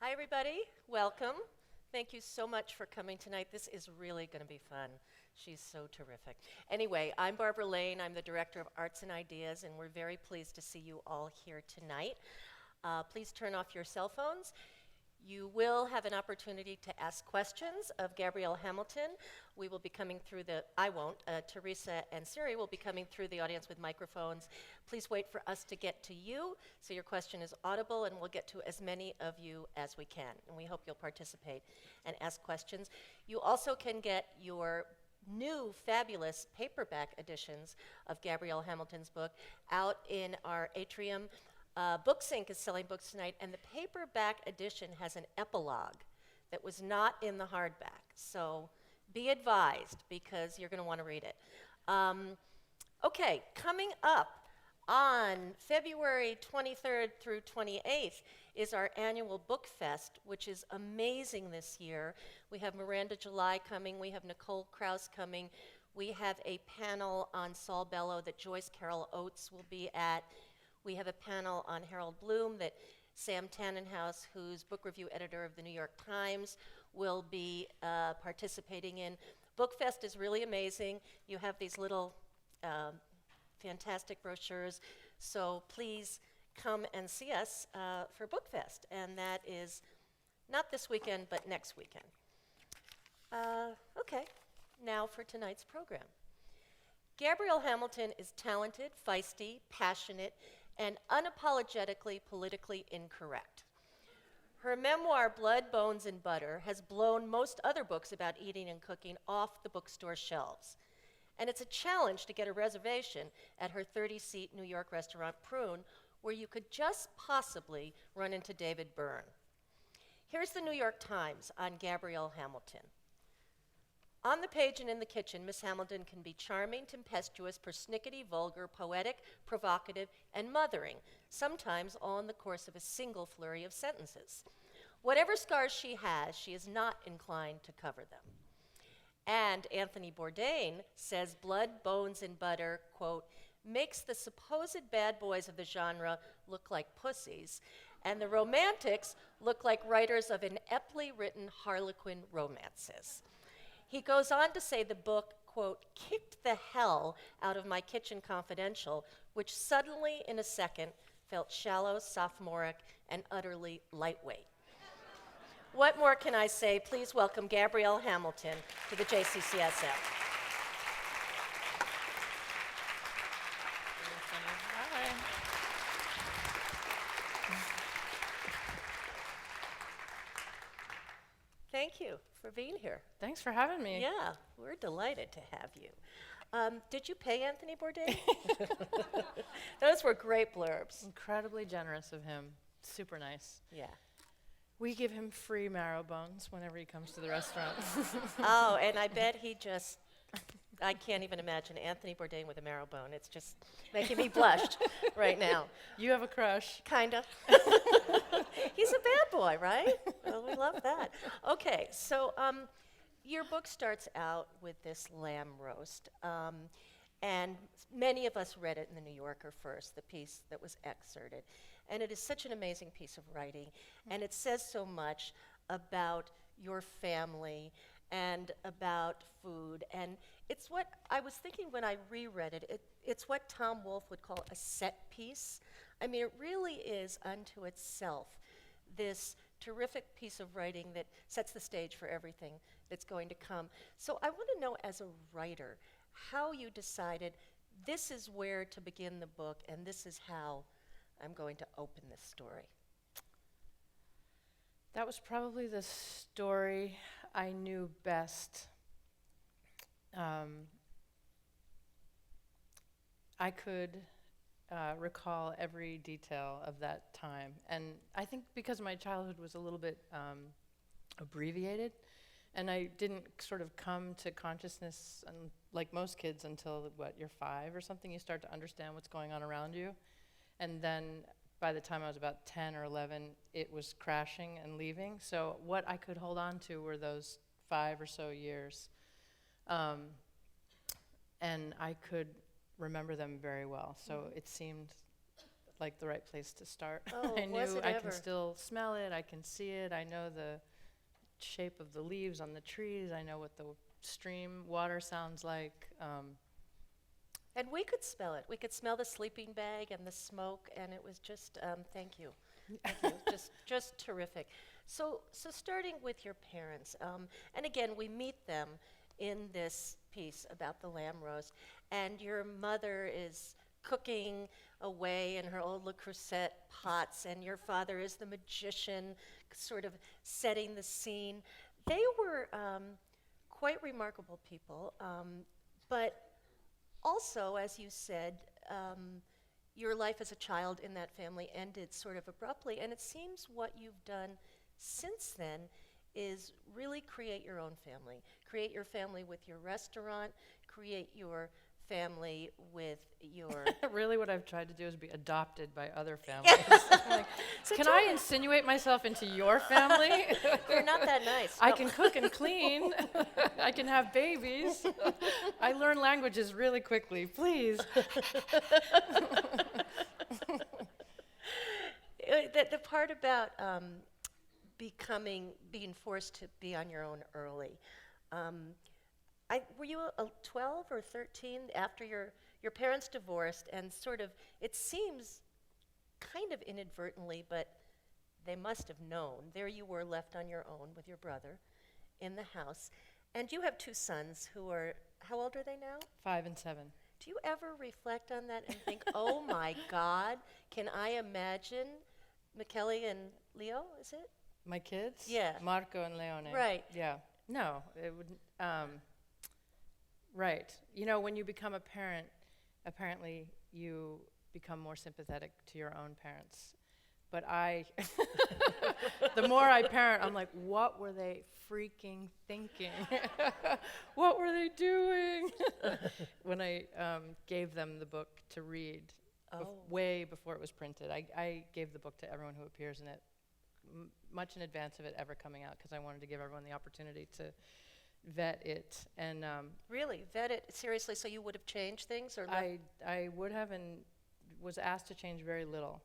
Hi, everybody. Welcome. Thank you so much for coming tonight. This is really going to be fun. She's so terrific. Anyway, I'm Barbara Lane. I'm the Director of Arts and Ideas, and we're very pleased to see you all here tonight. Please turn off your cell phones. You will have an opportunity to ask questions of Gabrielle Hamilton. We will be coming through I won't, Teresa and Siri will be coming through the audience with microphones. Please wait for us to get to you so your question is audible, and we'll get to as many of you as we can. And we hope you'll participate and ask questions. You also can get your new fabulous paperback editions of Gabrielle Hamilton's book out in our atrium. BookSync is selling books tonight, and the paperback edition has an epilogue that was not in the hardback. So be advised, because you're going to want to read it. Okay, coming up on February 23rd through 28th is our annual Book Fest, which is amazing this year. We have Miranda July coming. We have Nicole Krauss coming. We have a panel on Saul Bellow that Joyce Carol Oates will be at. We have a panel on Harold Bloom that Sam Tannenhouse, who's book review editor of the New York Times, will be participating in. BookFest is really amazing. You have these little fantastic brochures, so please come and see us for BookFest, and that is not this weekend, but next weekend. Okay, now for tonight's program. Gabrielle Hamilton is talented, feisty, passionate, and unapologetically politically incorrect. Her memoir, Blood, Bones, and Butter, has blown most other books about eating and cooking off the bookstore shelves. And it's a challenge to get a reservation at her 30-seat New York restaurant, Prune, where you could just possibly run into David Byrne. Here's the New York Times on Gabrielle Hamilton. On the page and in the kitchen, Miss Hamilton can be charming, tempestuous, persnickety, vulgar, poetic, provocative, and mothering, sometimes all in the course of a single flurry of sentences. Whatever scars she has, she is not inclined to cover them. And Anthony Bourdain says Blood, Bones, and Butter, quote, makes the supposed bad boys of the genre look like pussies, and the romantics look like writers of ineptly written Harlequin romances. He goes on to say the book, quote, kicked the hell out of my kitchen confidential, which suddenly, in a second, felt shallow, sophomoric, and utterly lightweight. What more can I say? Please welcome Gabrielle Hamilton to the JCCSF. Thank you for being here. Thanks for having me. Yeah, we're delighted to have you. Did you pay Anthony Bourdain? Those were great blurbs. Incredibly generous of him. Super nice. Yeah. We give him free marrow bones whenever he comes to the restaurant. Oh, and I bet he just, I can't even imagine Anthony Bourdain with a marrow bone. It's just making me blush right now. You have a crush. Kinda. He's a bad boy, right? Well, we love that. Okay, so your book starts out with this lamb roast, and many of us read it in the New Yorker first, the piece that was excerpted. And it is such an amazing piece of writing, and it says so much about your family and about food. And it's what I was thinking when I reread it, it's what Tom Wolfe would call a set piece. I mean, it really is unto itself this terrific piece of writing that sets the stage for everything that's going to come. So I want to know, as a writer, how you decided this is where to begin the book and this is how I'm going to open this story. That was probably the story I knew best. I could recall every detail of that time. And I think because my childhood was a little bit abbreviated, and I didn't sort of come to consciousness, like most kids, until, you're 5 or something, you start to understand what's going on around you. And then by the time I was about 10 or 11, it was crashing and leaving. So what I could hold on to were those 5 or so years. And I could remember them very well. So it seemed like the right place to start. Oh, I was knew it I ever? can still smell it, I can see it, I know the shape of the leaves on the trees, I know what the stream water sounds like. And we could smell it. We could smell the sleeping bag and the smoke, and it was just, thank you. Thank you. Just terrific. So starting with your parents, and again, we meet them in this piece about the lamb roast, and your mother is cooking away in her old Le Creuset pots, and your father is the magician, sort of setting the scene. They were quite remarkable people, but also, as you said, your life as a child in that family ended sort of abruptly, and it seems what you've done since then is really create your own family. Create your family with your restaurant, create your family with your... Really what I've tried to do is be adopted by other families. I'm like, So can tell I me- insinuate myself into your family? You're not that nice. I No. can cook and clean. I can have babies. I learn languages really quickly, please. The part about being forced to be on your own early. Were you 12 or 13 after your parents divorced, and sort of, it seems kind of inadvertently, but they must have known. There you were left on your own with your brother in the house. And you have two sons who are, how old are they now? 5 and 7. Do you ever reflect on that and think, oh my God, can I imagine Michele and Leo, is it? My kids? Yeah. Marco and Leone. Right. Yeah. No, it would. Right. You know, when you become a parent, apparently you become more sympathetic to your own parents. But the more I parent, I'm like, what were they freaking thinking? What were they doing? When I gave them the book to read, way before it was printed, I gave the book to everyone who appears in it, much in advance of it ever coming out, because I wanted to give everyone the opportunity to vet it. And Really? Vet it? Seriously, so you would have changed things? Or I would have, and was asked to change very little.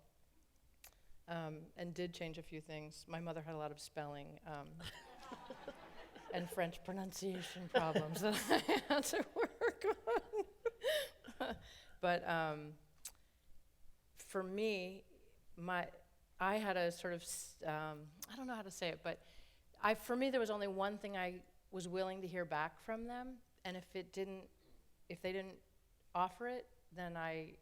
And did change a few things. My mother had a lot of spelling and French pronunciation problems that I had to work on. But for me, I had a sort of, I don't know how to say it, but for me there was only one thing I was willing to hear back from them, and if they didn't offer it, then I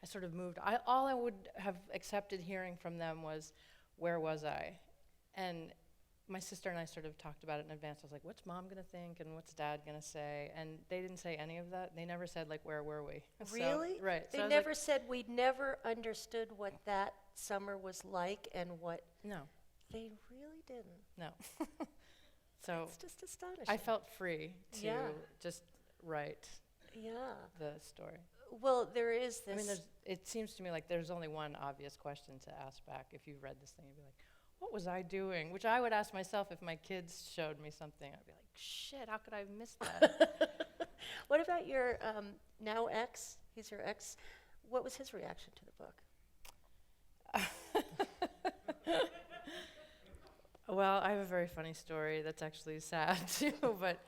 sort of moved. All I would have accepted hearing from them was, where was I? And my sister and I sort of talked about it in advance. I was like, what's Mom going to think and what's Dad going to say? And they didn't say any of that. They never said, like, where were we? Really? So, right. They so I was never like, said we'd never understood what that summer was like and what... no, They really didn't. no. So It's just astonishing. I felt free to Yeah. just write Yeah. the story. Well, there is this... I mean, it seems to me like there's only one obvious question to ask back. If you read this thing, you'd be like, what was I doing? Which I would ask myself if my kids showed me something. I'd be like, shit, how could I have missed that? What about your now ex? He's your ex. What was his reaction to the book? Well, I have a very funny story that's actually sad too, but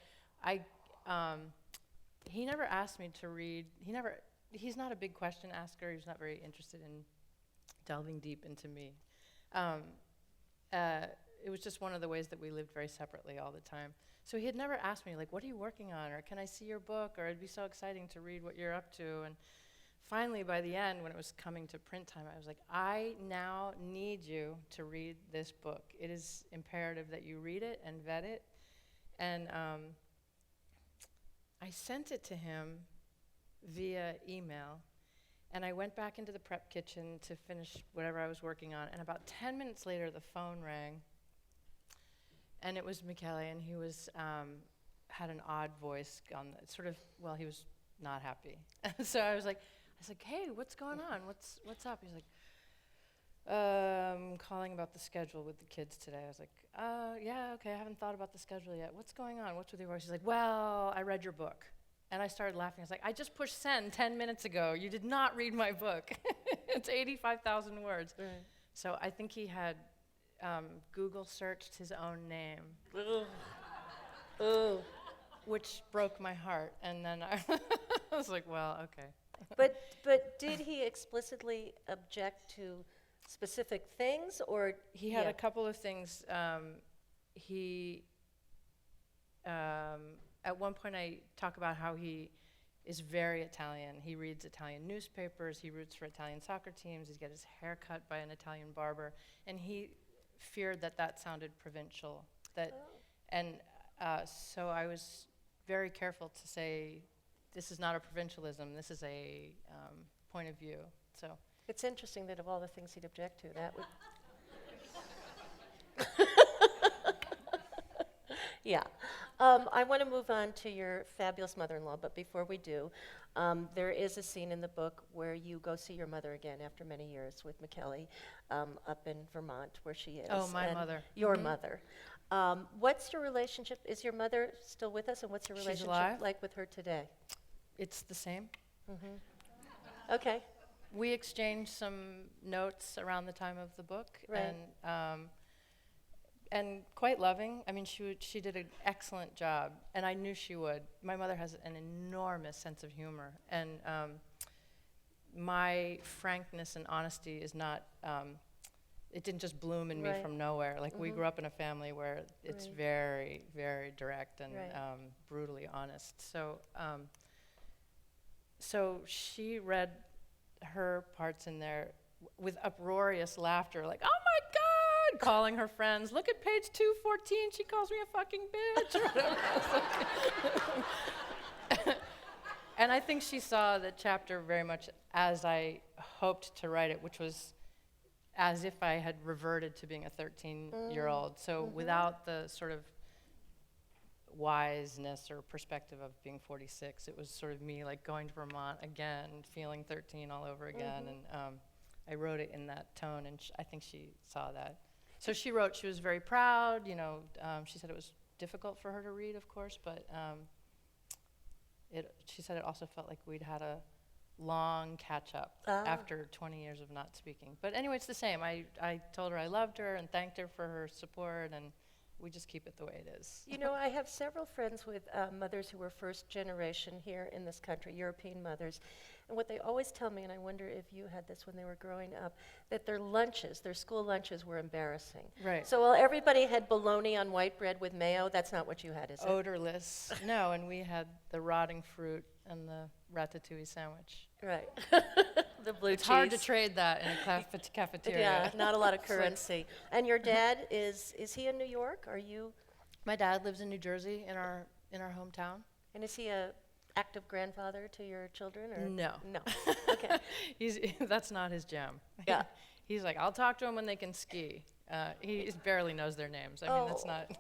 he never asked me to read. He's not a big question asker. He's not very interested in delving deep into me. It was just one of the ways that we lived very separately all the time. So he had never asked me, like, what are you working on? Or can I see your book? Or it'd be so exciting to read what you're up to. And finally, by the end, when it was coming to print time, I was like, I now need you to read this book. It is imperative that you read it and vet it. And I sent it to him via email. And I went back into the prep kitchen to finish whatever I was working on. And about 10 minutes later, the phone rang. And it was Michele, and he was had an odd voice on sort of, well, he was not happy. So I was like, hey, what's going on? What's up? He's like, calling about the schedule with the kids today. I was like, yeah, okay, I haven't thought about the schedule yet. What's going on? What's with your voice? He's like, well, I read your book. And I started laughing. I was like, I just pushed send 10 minutes ago. You did not read my book. It's 85,000 words. Right. So I think he had Google searched his own name, Ooh. which broke my heart. And then I was like, well, okay. But did he explicitly object to specific things, or He had yeah. a couple of things. At one point I talk about how he is very Italian. He reads Italian newspapers, he roots for Italian soccer teams, he's got his hair cut by an Italian barber, and he feared that that sounded provincial. And so I was very careful to say, this is not a provincialism, this is a point of view. So It's interesting that of all the things he'd object to, that would. Yeah. I want to move on to your fabulous mother-in-law, but before we do, there is a scene in the book where you go see your mother again after many years with McKelly up in Vermont, where she is. Oh, my and mother. Your mother. What's your relationship? Is your mother still with us, and what's your She's relationship alive. like with her today? it's the same. Okay. We exchanged some notes around the time of the book, Right. and quite loving. I mean, she did an excellent job, and I knew she would. My mother has an enormous sense of humor, and my frankness and honesty is not. It didn't just bloom in me Right. from nowhere. Like we grew up in a family where it's Right. very, very direct and Right. brutally honest. So, so she read her parts in there with uproarious laughter, like, "Oh my God!" calling her friends, "Look at page 214. She calls me a fucking bitch." Or whatever. And I think she saw the chapter very much as I hoped to write it, which was as if I had reverted to being a 13-year-old. So without the sort of wiseness or perspective of being 46, it was sort of me like going to Vermont again, feeling 13 all over again. And I wrote it in that tone, and I think she saw that. So she wrote she was very proud. You know, she said it was difficult for her to read, of course, but she said it also felt like we'd had a long catch-up after 20 years of not speaking. But anyway, it's the same. I told her I loved her and thanked her for her support, and we just keep it the way it is. You know, I have several friends with mothers who were first generation here in this country, European mothers. And what they always tell me, and I wonder if you had this when they were growing up, that their lunches, their school lunches were embarrassing. Right. So while everybody had bologna on white bread with mayo, that's not what you had, is it? Odorless. No, and we had the rotting fruit and the ratatouille sandwich. Right. The blue It's cheese. hard to trade that in a cafeteria. Yeah, not a lot of It's like- currency. And your dad is he in New York? Are you? My dad lives in New Jersey, in our hometown. And is he a active grandfather to your children? Or? No. No. Okay. That's not his jam. Yeah. He's like, I'll talk to them when they can ski. He barely knows their names. I mean, that's Oh. not.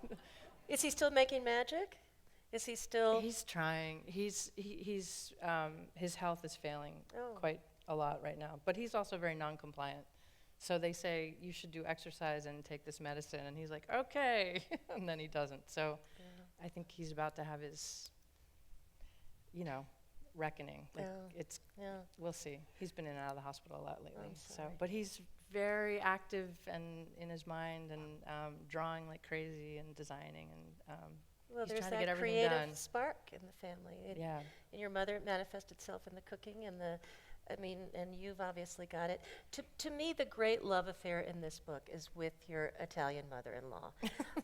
Is he still making magic? Is he still? He's trying. His health is failing Oh. quite a lot right now. But he's also very non-compliant. So they say you should do exercise and take this medicine, and he's like, okay, and then he doesn't. So I think he's about to have his, reckoning. Like it's. Yeah. We'll see. He's been in and out of the hospital a lot lately. I'm So, sorry. but he's very active and in his mind and drawing like crazy and designing and. Well, He's there's trying to get that everything creative done. spark in the family. Yeah. In your mother, it manifested itself in the cooking and and you've obviously got it. To me, the great love affair in this book is with your Italian mother-in-law.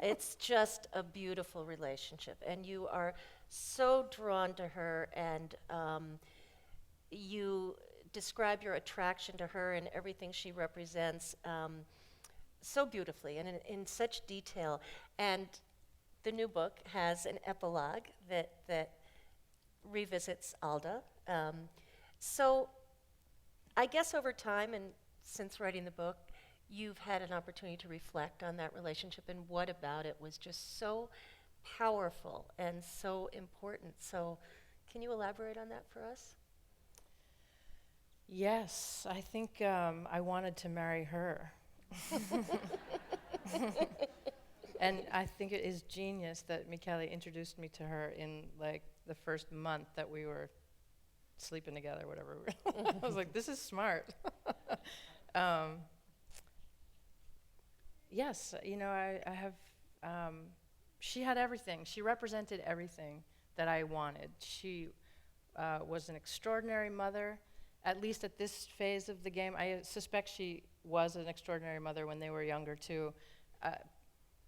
It's just a beautiful relationship, and you are so drawn to her, and you describe your attraction to her and everything she represents so beautifully and in such detail. And the new book has an epilogue that revisits Alda. So I guess over time and since writing the book, you've had an opportunity to reflect on that relationship and what about it was just so powerful and so important. So can you elaborate on that for us? Yes, I think I wanted to marry her. And I think it is genius that Michele introduced me to her in like the first month that we were sleeping together, whatever. I was like, this is smart. Yes, you know, I have, she had everything. She represented everything that I wanted. She was an extraordinary mother, at least at this phase of the game. I suspect she was an extraordinary mother when they were younger too.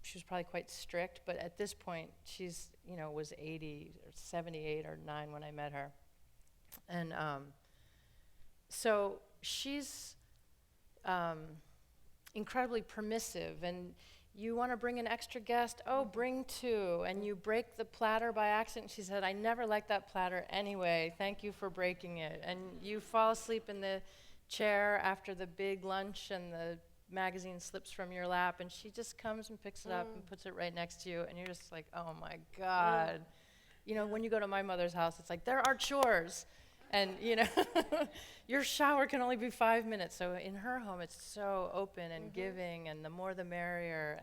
She was probably quite strict, but at this point, she's, you know, was 80 or 78 or 9 when I met her. And so she's incredibly permissive, and you want to bring an extra guest, oh, bring 2, and you break the platter by accident. She said, I never liked that platter anyway, thank you for breaking it. And you fall asleep in the chair after the big lunch and the magazine slips from your lap, and she just comes and picks it up and puts it right next to you, and you're just like, oh my God. You know, when you go to my mother's house, it's like, there are chores. And, you know, your shower can only be 5 minutes. So in her home, it's so open and giving, and the more the merrier.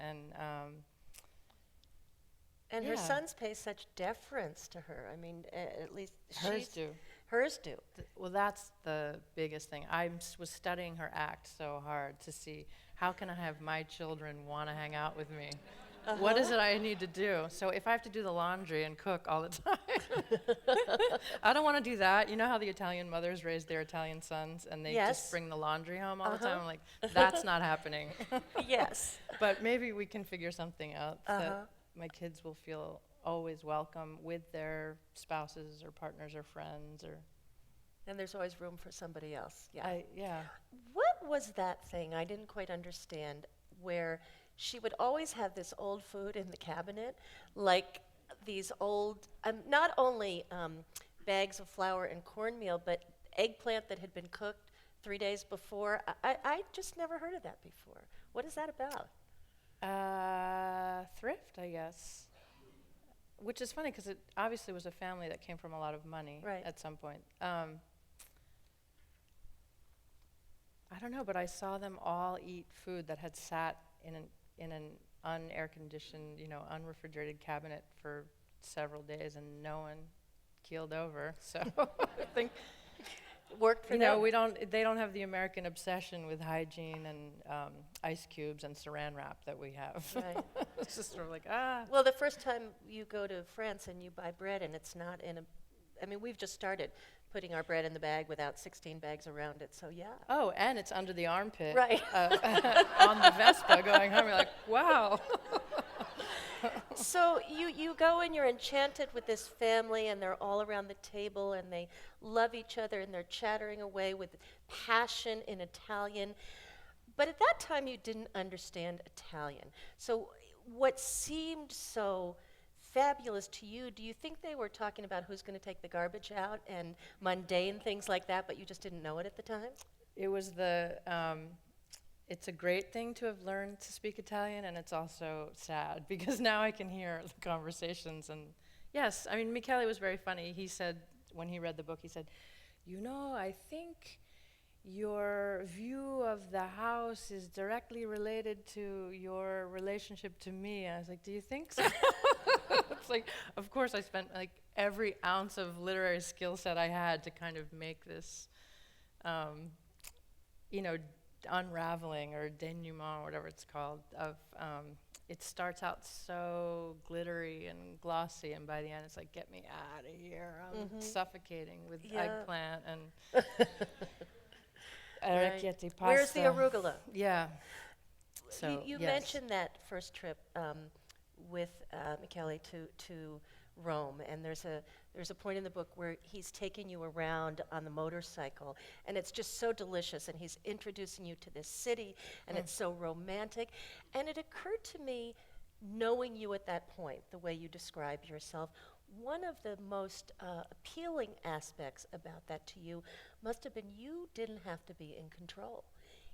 And her sons pay such deference to her. I mean, at least hers do. Hers do. Well, that's the biggest thing. I was studying her act so hard to see, how can I have my children want to hang out with me? What is it I need to do? So if I have to do the laundry and cook all the time, I don't want to do that. You know how the Italian mothers raise their Italian sons and they just bring the laundry home all the time? I'm like, that's not happening. Yes. But maybe we can figure something out that my kids will feel always welcome with their spouses or partners or friends. And there's always room for somebody else. Yeah. What was that thing I didn't quite understand, where she would always have this old food in the cabinet, like these old, not only bags of flour and cornmeal, but eggplant that had been cooked 3 days before. I just never heard of that before. What is that about? Thrift, I guess. Which is funny, because it obviously was a family that came from a lot of money at some point. I don't know, but I saw them all eat food that had sat in an unair-conditioned, you know, unrefrigerated cabinet for several days, and no one keeled over. So I think worked for you them. know, they don't have the American obsession with hygiene and ice cubes and saran wrap that we have. Right. It's just sort of like, Well, the first time you go to France and you buy bread and it's not in a, I mean, we've just started putting our bread in the bag without 16 bags around it, so yeah. Oh, and it's under the armpit. Right. On the Vespa going home, you're like, wow. So you go and you're enchanted with this family, and they're all around the table, and they love each other, and they're chattering away with passion in Italian. But at that time, you didn't understand Italian. So what seemed so fabulous to you, do you think they were talking about who's going to take the garbage out and mundane things like that, but you just didn't know it at the time? It was it's a great thing to have learned to speak Italian, and it's also sad, because now I can hear the conversations. And yes, I mean, Michele was very funny. He said, when he read the book, he said, you know, I think your view of the house is directly related to your relationship to me. And I was like, do you think so? It's like, of course, I spent like every ounce of literary skill set I had to kind of make this, you know, unraveling or denouement, or whatever it's called, of it starts out so glittery and glossy, and by the end it's like, get me out of here, I'm suffocating with eggplant and orecchiette pasta. Where's the arugula? Yeah. So you yes. mentioned that first trip with Michele to Rome, and there's a point in the book where he's taking you around on the motorcycle, and it's just so delicious, and he's introducing you to this city, and it's so romantic. And it occurred to me, knowing you at that point, the way you describe yourself, one of the most appealing aspects about that to you must have been you didn't have to be in control.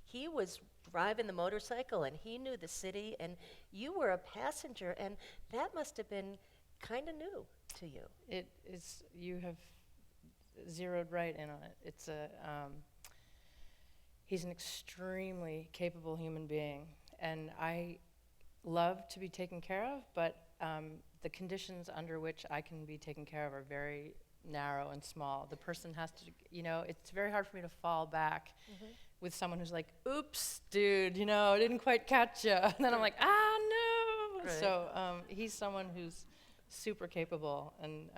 He was driving the motorcycle, and he knew the city, and you were a passenger, and that must have been kind of new to you. It is, you have zeroed right in on it. It's he's an extremely capable human being, and I love to be taken care of, but the conditions under which I can be taken care of are very narrow and small. The person has to, it's very hard for me to fall back with someone who's like, oops, dude, I didn't quite catch you. And then I'm like, no. Right. So he's someone who's super capable and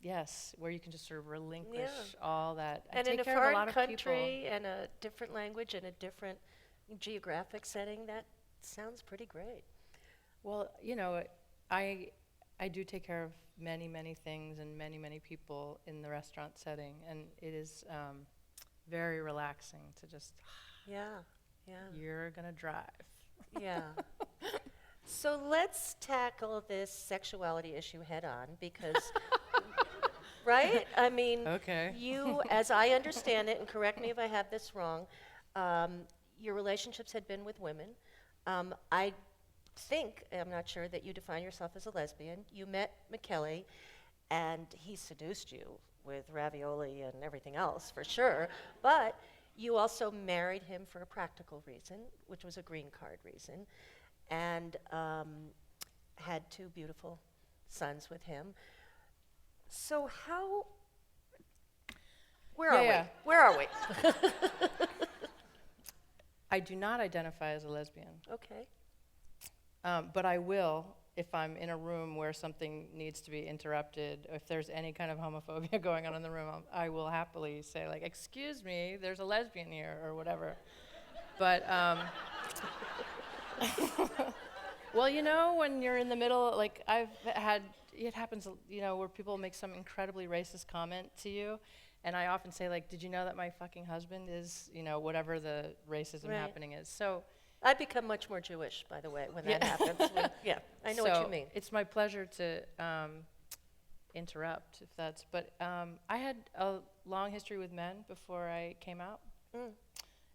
yes, where you can just sort of relinquish all that. I And in take a care of a foreign lot of country people. and a different language and a different geographic setting, that sounds pretty great. Well, I do take care of many, many things and many, many people in the restaurant setting, and it is very relaxing to just, Yeah, yeah, you're gonna drive. yeah. So let's tackle this sexuality issue head on because, right? I mean, Okay. you, as I understand it, and correct me if I have this wrong, your relationships had been with women. I think, I'm not sure, that you define yourself as a lesbian. You met McKelly, and he seduced you with ravioli and everything else, for sure. But you also married him for a practical reason, which was a green card reason, and had 2 beautiful sons with him. So where are we? Where are we? I do not identify as a lesbian, Okay. but I will if I'm in a room where something needs to be interrupted. If there's any kind of homophobia going on in the room, I will happily say, like, excuse me, there's a lesbian here, or whatever. But, well, when you're in the middle, like, it happens, where people make some incredibly racist comment to you. And I often say, like, did you know that my fucking husband is, whatever the racism Right. happening is. So I become much more Jewish, by the way, when that happens. Yeah, I know what you mean. It's my pleasure to interrupt, if that's. But I had a long history with men before I came out,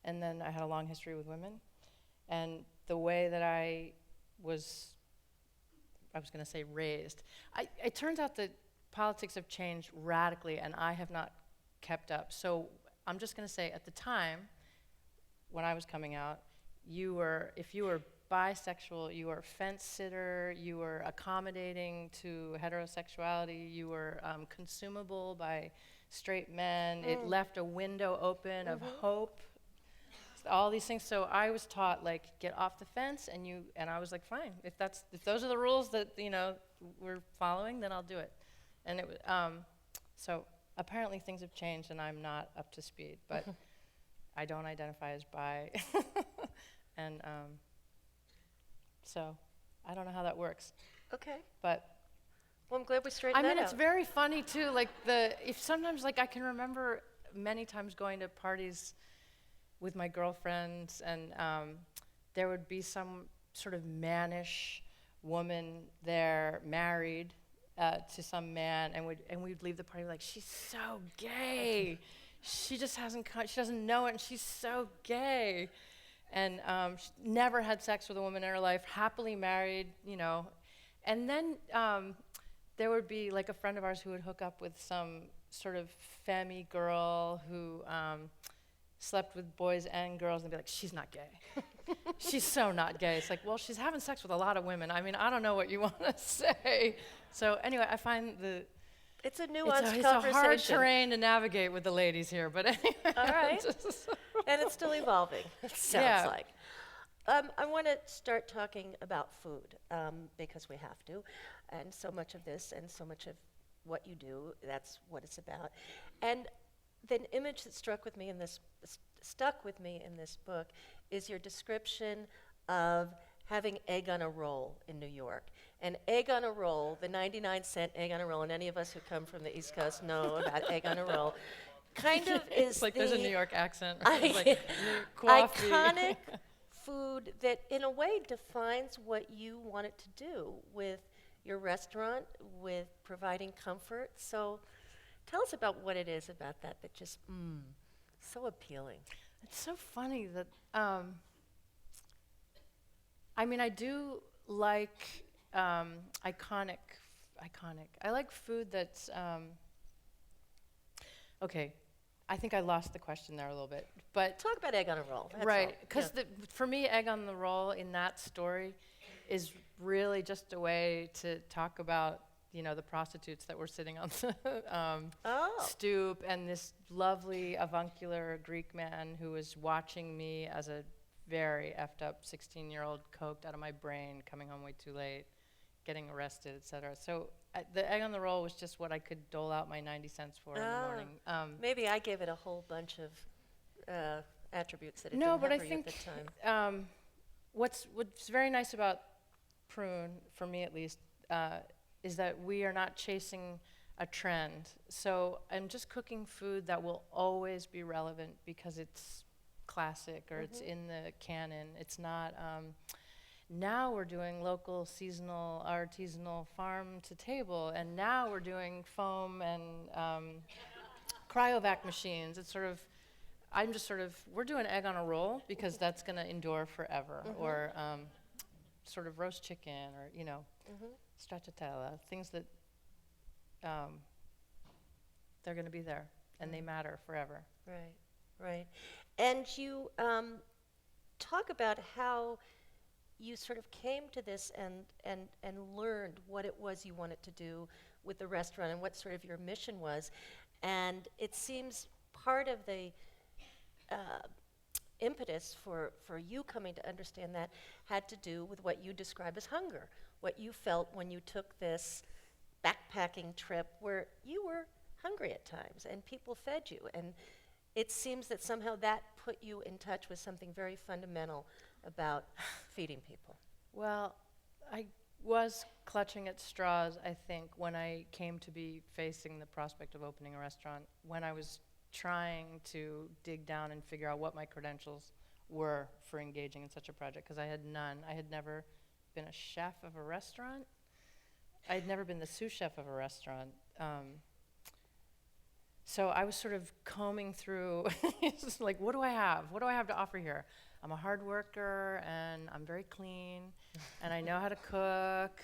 and then I had a long history with women. And the way that I was going to say raised, it turns out that politics have changed radically, and I have not kept up. So I'm just going to say, at the time when I was coming out, if you were bisexual, you were a fence sitter, you were accommodating to heterosexuality, you were consumable by straight men. It left a window open of hope, all these things. So I was taught, like, get off the fence, and I was like, fine, if those are the rules that we're following, then I'll do it. And it was so apparently things have changed, and I'm not up to speed, but I don't identify as bi. And so I don't know how that works. Okay. But Well, I'm glad we straightened that out. it's very funny too. Like if sometimes, like, I can remember many times going to parties with my girlfriends, and there would be some sort of mannish woman there, married to some man, and we'd leave the party like, she's so gay. She just hasn't. She doesn't know it, and she's so gay. And never had sex with a woman in her life, happily married, And then there would be, like, a friend of ours who would hook up with some sort of femmy girl who slept with boys and girls, and be like, she's not gay. She's so not gay. It's like, well, she's having sex with a lot of women. I mean, I don't know what you want to say. So anyway, I find it's a nuanced it's conversation. a hard terrain to navigate with the ladies here, but anyway. All right. And it's still evolving, it sounds like. I want to start talking about food, because we have to. And so much of this and so much of what you do, that's what it's about. And the image that stuck with me in this book is your description of having egg on a roll in New York. And egg on a roll, the 99-cent egg on a roll, and any of us who come from the East Coast know about egg on a roll, kind of is it's like there's a New York accent. Iconic food that in a way defines what you wanted to do with your restaurant, with providing comfort. So tell us about what it is about that just so appealing. It's so funny that I do like iconic. I like food that's okay. I think I lost the question there a little bit, but talk about egg on a roll. That's right, all. because for me, egg on the roll in that story is really just a way to talk about, the prostitutes that were sitting on the stoop, and this lovely avuncular Greek man who was watching me as a very effed up 16-year-old, coked out of my brain, coming home way too late, getting arrested, etc. So the egg on the roll was just what I could dole out my 90 cents for in the morning. Maybe I gave it a whole bunch of attributes that it No, didn't but have I for you at think the time. what's very nice about Prune, for me at least, is that we are not chasing a trend. So I'm just cooking food that will always be relevant because it's classic or it's in the canon. It's not, now we're doing local, seasonal, artisanal, farm to table, and now we're doing foam and cryovac machines. It's sort of, we're doing egg on a roll because that's going to endure forever, or sort of roast chicken, or, stracciatella, things that they're going to be there, and they matter forever. Right, right. And you talk about how you sort of came to this and learned what it was you wanted to do with the restaurant and what sort of your mission was. And it seems part of the impetus for you coming to understand that had to do with what you describe as hunger, what you felt when you took this backpacking trip where you were hungry at times and people fed you. And it seems that somehow that put you in touch with something very fundamental about feeding people. Well, I was clutching at straws, I think, when I came to be facing the prospect of opening a restaurant, when I was trying to dig down and figure out what my credentials were for engaging in such a project, because I had none. I had never been a chef of a restaurant. I had never been the sous chef of a restaurant. So I was sort of combing through, it's like, what do I have? What do I have to offer here? I'm a hard worker, and I'm very clean, and I know how to cook,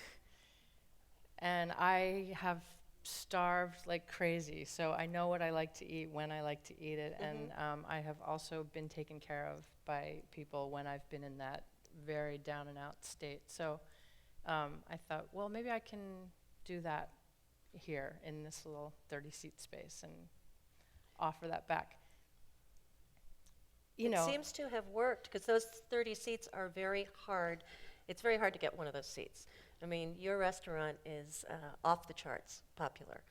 and I have starved like crazy, so I know what I like to eat when I like to eat it, and I have also been taken care of by people when I've been in that very down and out state. So I thought, well, maybe I can do that here in this little 30-seat space and offer that back. It seems to have worked, because those 30 seats are very hard. It's very hard to get one of those seats. I mean, your restaurant is off the charts popular.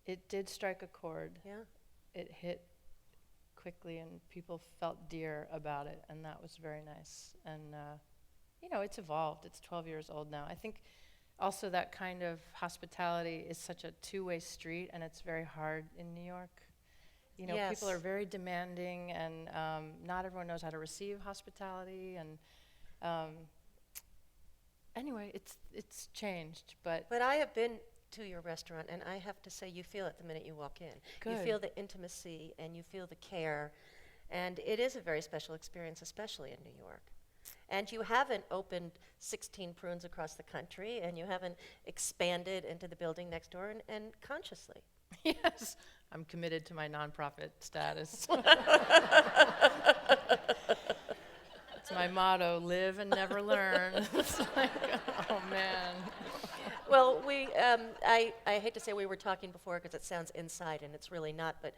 It did strike a chord. Yeah. It hit quickly, and people felt dear about it, and that was very nice. And, it's evolved. It's 12 years old now. I think also that kind of hospitality is such a two-way street, and it's very hard in New York. Yes. People are very demanding, and not everyone knows how to receive hospitality. And anyway, it's changed. But I have been to your restaurant, and I have to say, you feel it the minute you walk in. Good. You feel the intimacy, and you feel the care, and it is a very special experience, especially in New York. And you haven't opened 16 Prunes across the country, and you haven't expanded into the building next door, and consciously. Yes, I'm committed to my nonprofit status. It's my motto: live and never learn. It's like, oh man. Well, I hate to say we were talking before because it sounds inside and it's really not, but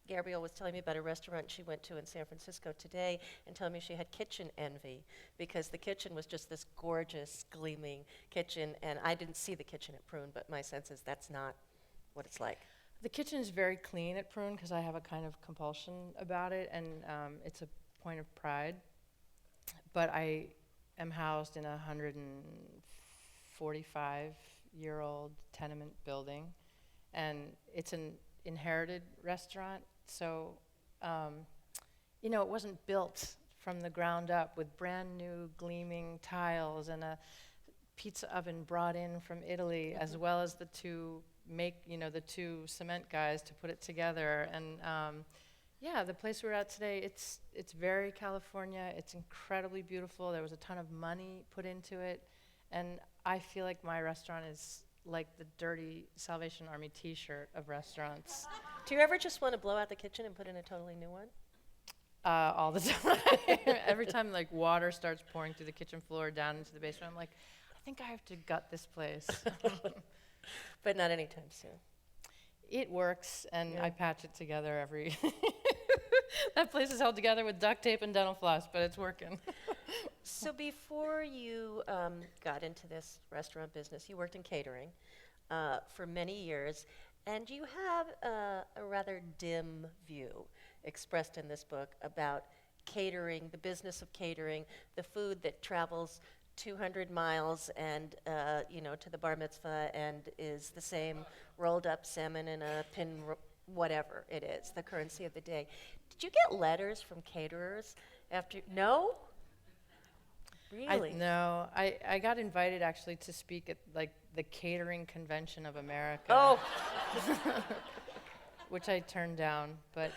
Gabrielle was telling me about a restaurant she went to in San Francisco today and telling me she had kitchen envy because the kitchen was just this gorgeous, gleaming kitchen, and I didn't see the kitchen at Prune, but my sense is that's not what it's like. The kitchen is very clean at Prune because I have a kind of compulsion about it, and it's a point of pride. But I am housed in a 145-year-old tenement building, and it's an inherited restaurant. So, it wasn't built from the ground up with brand new gleaming tiles and a pizza oven brought in from Italy, as well as the two cement guys to put it together. And the place we're at today, it's very California. It's incredibly beautiful. There was a ton of money put into it, and I feel like my restaurant is like the dirty Salvation Army T-shirt of restaurants. Do you ever just want to blow out the kitchen and put in a totally new one? All the time. Every time water starts pouring through the kitchen floor down into the basement, I'm like, think I have to gut this place. But not anytime soon. It works, and Yeah. I patch it together every. That place is held together with duct tape and dental floss, but it's working. So before you got into this restaurant business, you worked in catering for many years, and you have a rather dim view expressed in this book about catering, the business of catering, the food that travels 200 miles and to the bar mitzvah and is the same rolled up salmon in a whatever it is, the currency of the day. Did you get letters from caterers after? No? Really? No, I got invited actually to speak at like the Catering Convention of America. Oh. Which I turned down, but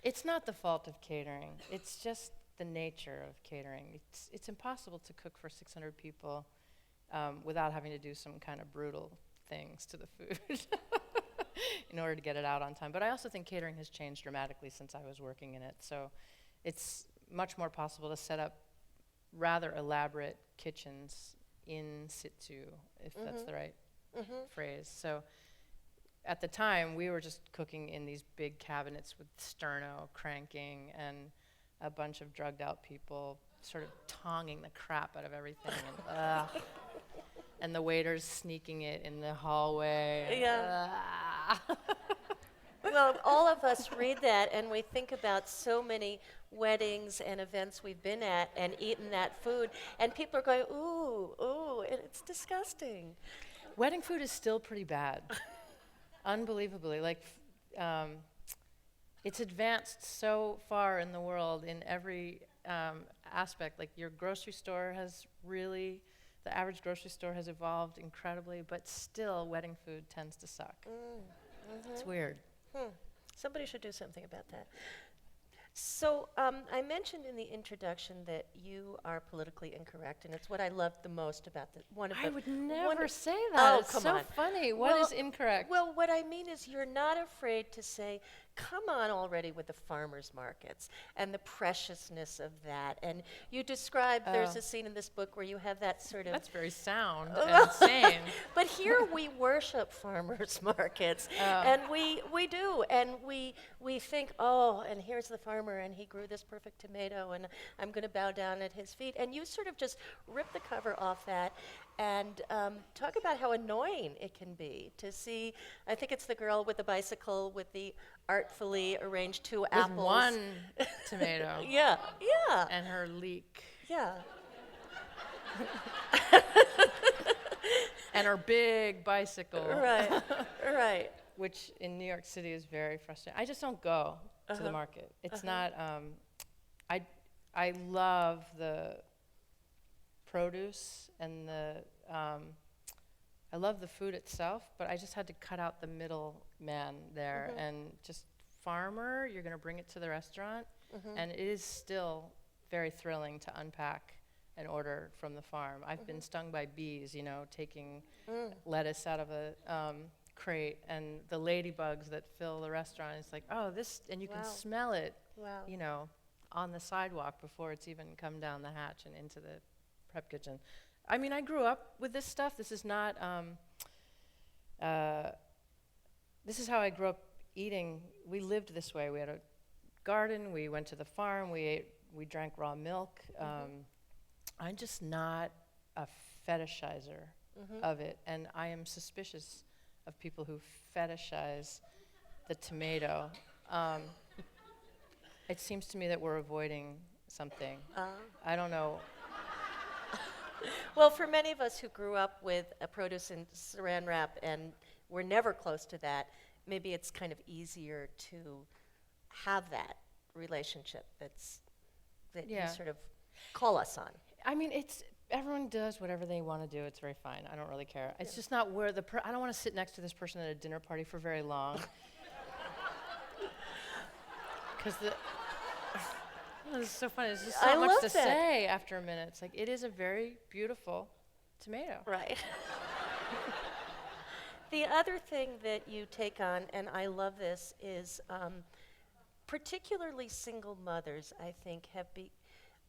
it's not the fault of catering. It's just the nature of catering. It's impossible to cook for 600 people without having to do some kind of brutal things to the food in order to get it out on time. But I also think catering has changed dramatically since I was working in it. So it's much more possible to set up rather elaborate kitchens in situ, if that's the right phrase. So at the time, we were just cooking in these big cabinets with sterno cranking and a bunch of drugged out people sort of tonging the crap out of everything. And the waiters sneaking it in the hallway. Yeah. Well, all of us read that and we think about so many weddings and events we've been at and eaten that food, and people are going, ooh, ooh, and it's disgusting. Wedding food is still pretty bad. Unbelievably. Like, it's advanced so far in the world in every aspect. Like, your grocery store has really, the average grocery store has evolved incredibly, but still wedding food tends to suck. It's weird. Somebody should do something about that. So I mentioned in the introduction that you are politically incorrect, and it's what I love the most about the one of the. I would never say Oh, that. It's come so on. funny. What is incorrect? Well, what I mean is you're not afraid to say, come on already with the farmers markets and the preciousness of that. And you describe, there's a scene in this book where you have that sort of. That's very sound and sane. But here we worship farmers markets, and we do, and we think, oh, and here's the farmer, and he grew this perfect tomato, and I'm going to bow down at his feet. And you sort of just rip the cover off that, and talk about how annoying it can be to see. I think it's the girl with the bicycle with the artfully arranged two apples. With one tomato. Yeah, yeah, And her leek. yeah. And her big bicycle. Right, right. Which in New York City is very frustrating. I just don't go to the market. It's not, I love the produce and I love the food itself, but I just had to cut out the middleman there and just farmer, you're gonna bring it to the restaurant, and it is still very thrilling to unpack and order from the farm. I've been stung by bees, taking lettuce out of a crate, and the ladybugs that fill the restaurant. It's like, oh, this, and you can smell it, Wow. on the sidewalk before it's even come down the hatch and into the prep kitchen. I mean, I grew up with this stuff. This is not, this is how I grew up eating. We lived this way. We had a garden, we went to the farm, we drank raw milk. I'm just not a fetishizer of it, and I am suspicious of people who fetishize the tomato. It seems to me that we're avoiding something. I don't know. Well, for many of us who grew up with a produce and saran wrap and were never close to that, maybe it's kind of easier to have that relationship that you sort of call us on. I mean, everyone does whatever they want to do. It's very fine. I don't really care. It's just not where I don't want to sit next to this person at a dinner party for very long. Because this is so funny. There's just I so much love to that. say after a minute. It's like, it is a very beautiful tomato. Right. The other thing that you take on, and I love this, is particularly single mothers, I think,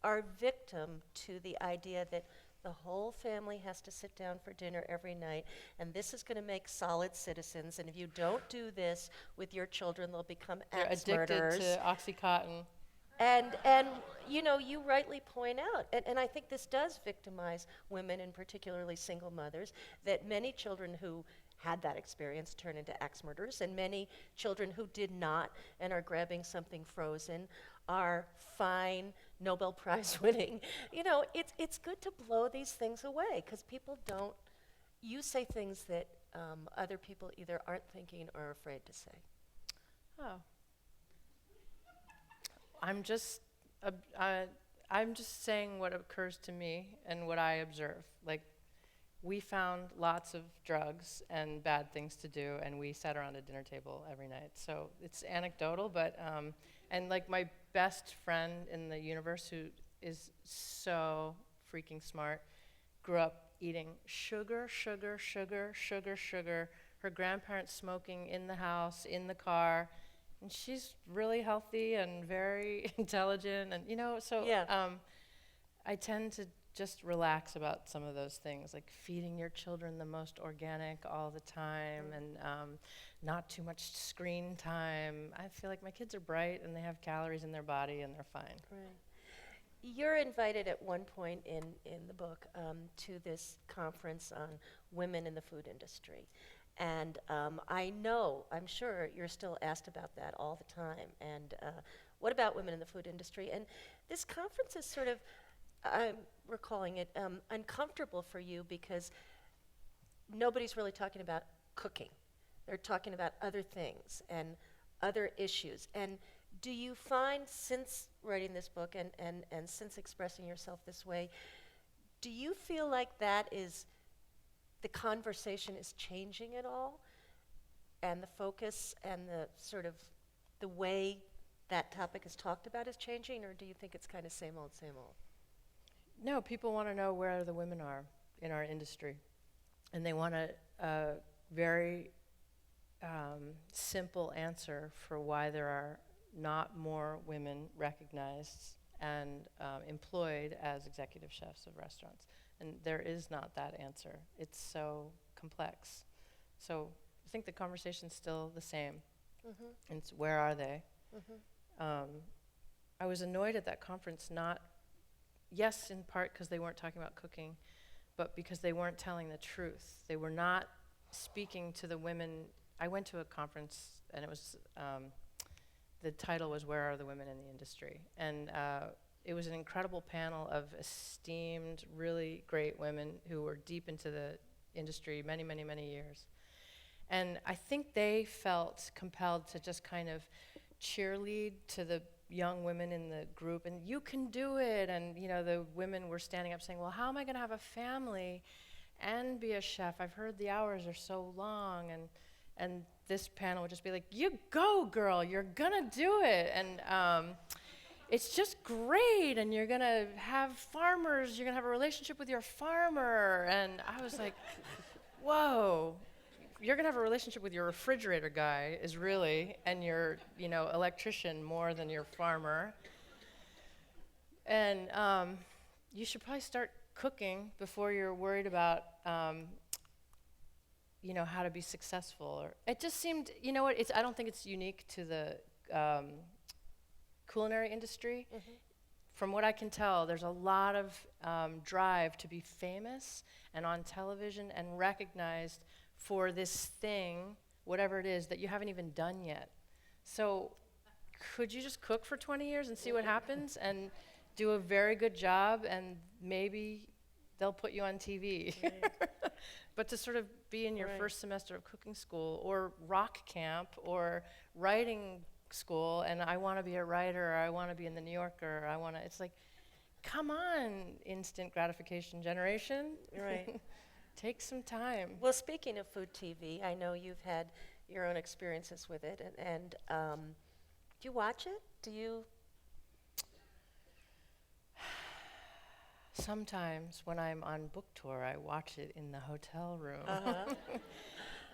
are victim to the idea that The whole family has to sit down for dinner every night, and this is going to make solid citizens. And if you don't do this with your children, they'll become They're axe addicted murderers. to Oxycontin. And you know, you rightly point out, and I think this does victimize women, and particularly single mothers, that many children who had that experience turn into axe murderers, and many children who did not and are grabbing something frozen are fine, Nobel Prize winning. You know, it's good to blow these things away, because people don't, you say things that other people either aren't thinking or are afraid to say. Oh. I'm just I'm just saying what occurs to me and what I observe. Like, we found lots of drugs and bad things to do, and we sat around a dinner table every night. So it's anecdotal, but and like my best friend in the universe, who is so freaking smart, grew up eating sugar, sugar, sugar, sugar, sugar. Her grandparents smoking in the house, in the car. And she's really healthy and very intelligent, and so Yeah. I tend to just relax about some of those things, like feeding your children the most organic all the time, and not too much screen time. I feel like my kids are bright and they have calories in their body and they're fine. Right. You're invited at one point in the book to this conference on women in the food industry. And I'm sure you're still asked about that all the time. And what about women in the food industry? And this conference is sort of, we're calling it uncomfortable for you, because nobody's really talking about cooking. They're talking about other things and other issues. And do you find, since writing this book and since expressing yourself this way, do you feel like the conversation is changing at all, and the focus and the sort of the way that topic is talked about is changing, or do you think it's kind of same old, same old? No, people want to know where the women are in our industry, and they want a very simple answer for why there are not more women recognized and employed as executive chefs of restaurants. And there is not that answer. It's so complex. So I think the conversation's still the same. Mm-hmm. It's where are they? Mm-hmm. I was annoyed at that conference, yes, in part because they weren't talking about cooking, but because they weren't telling the truth. They were not speaking to the women. I went to a conference, and it was, the title was "Where Are the Women in the Industry?" And it was an incredible panel of esteemed, really great women who were deep into the industry many, many, many years. And I think they felt compelled to just kind of cheerlead to the young women in the group, and you can do it. And the women were standing up saying, well, how am I going to have a family and be a chef? I've heard the hours are so long. And this panel would just be like, you go, girl, you're going to do it. And it's just great, and you're going to have farmers, you're going to have a relationship with your farmer. And I was like, whoa, you're going to have a relationship with your refrigerator guy and your, electrician more than your farmer. And you should probably start cooking before you're worried about, how to be successful. Or it just seemed, I don't think it's unique to the culinary industry. Mm-hmm. From what I can tell, there's a lot of drive to be famous and on television and recognized for this thing, whatever it is, that you haven't even done yet. So could you just cook for 20 years and see what happens and do a very good job, and maybe they'll put you on TV. Right. But to sort of be in your Right. first semester of cooking school or rock camp or writing school, and I want to be a writer, or I want to be in the New Yorker, or it's like, come on, instant gratification generation. Right. Take some time. Well, speaking of food TV, I know you've had your own experiences with it, and do you watch it? Do you? Sometimes when I'm on book tour, I watch it in the hotel room. Uh-huh.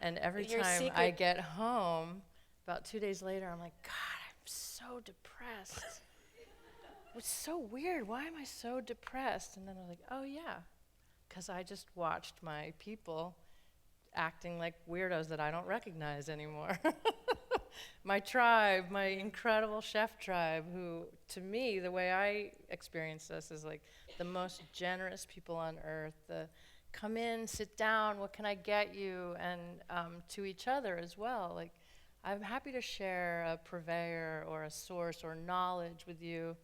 And every Your time I secret- get home, about 2 days later, I'm like, God, I'm so depressed. It's so weird. Why am I so depressed? And then I'm like, oh, yeah, because I just watched my people acting like weirdos that I don't recognize anymore. My tribe, my incredible chef tribe, who, to me, the way I experience this is like the most generous people on earth. The come in, sit down, what can I get you? And to each other as well. Like, I'm happy to share a purveyor or a source or knowledge with you.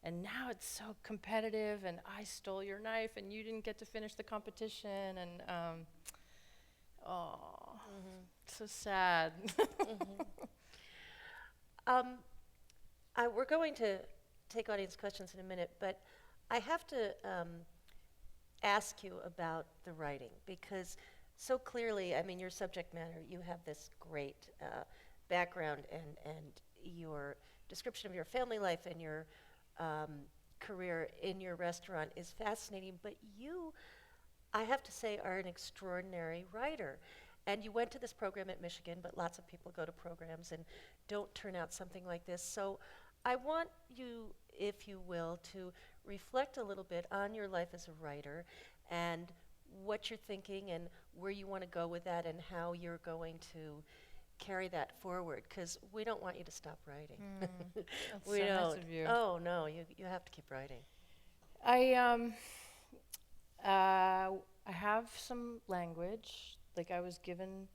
And now it's so competitive, and I stole your knife, and you didn't get to finish the competition, and so sad. We're going to take audience questions in a minute, but I have to ask you about the writing, because so clearly, I mean, your subject matter, you have this great background, and your description of your family life and your career in your restaurant is fascinating, but you, I have to say, are an extraordinary writer. And you went to this program at Michigan, but lots of people go to programs and don't turn out something like this. So I want you, if you will, to reflect a little bit on your life as a writer and what you're thinking and where you want to go with that and how you're going to carry that forward, because we don't want you to stop writing. That's We so nice don't. of you. Oh, no, you have to keep writing. I have some language. Like, I was given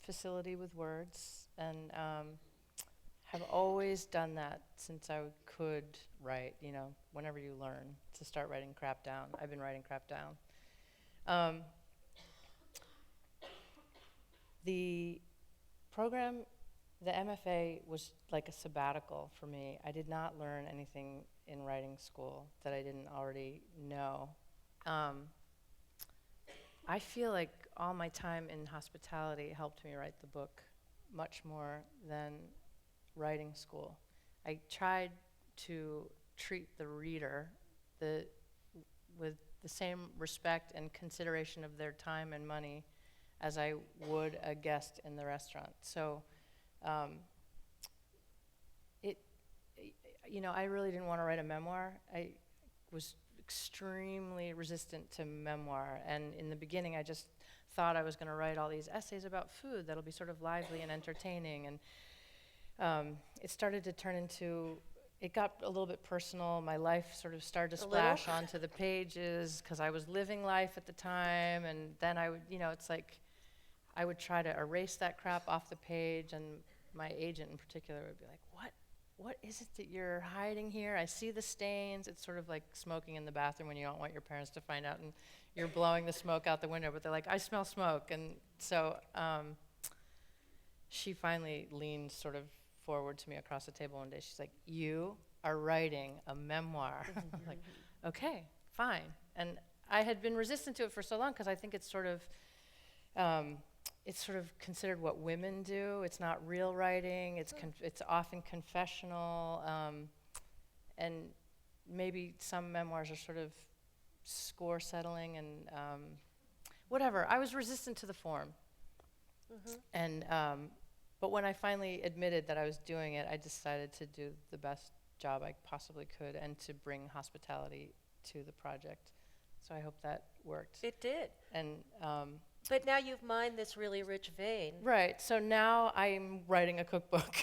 facility with words, and have always done that since I could write, you know, whenever you learn to start writing crap down. I've been writing crap down. The program, the MFA, was like a sabbatical for me. I did not learn anything in writing school that I didn't already know. I feel like all my time in hospitality helped me write the book much more than writing school. I tried to treat the reader with the same respect and consideration of their time and money as I would a guest in the restaurant. So, I really didn't want to write a memoir. I was extremely resistant to memoir, and in the beginning I just thought I was going to write all these essays about food that'll be sort of lively and entertaining, and it started to turn into, it got a little bit personal. My life sort of started to splash onto the pages because I was living life at the time, and then I would, it's like I would try to erase that crap off the page, and my agent in particular would be like, what is it that you're hiding here? I see the stains. It's sort of like smoking in the bathroom when you don't want your parents to find out, and you're blowing the smoke out the window, but they're like, I smell smoke. And so she finally leaned sort of forward to me across the table one day. She's like, you are writing a memoir. I'm like, okay, fine. And I had been resistant to it for so long because I think it's sort of considered what women do. It's not real writing. It's often confessional, and maybe some memoirs are sort of score settling and whatever. I was resistant to the form, and but when I finally admitted that I was doing it, I decided to do the best job I possibly could and to bring hospitality to the project. So I hope that worked. It did. And but now you've mined this really rich vein. right, so now I'm writing a cookbook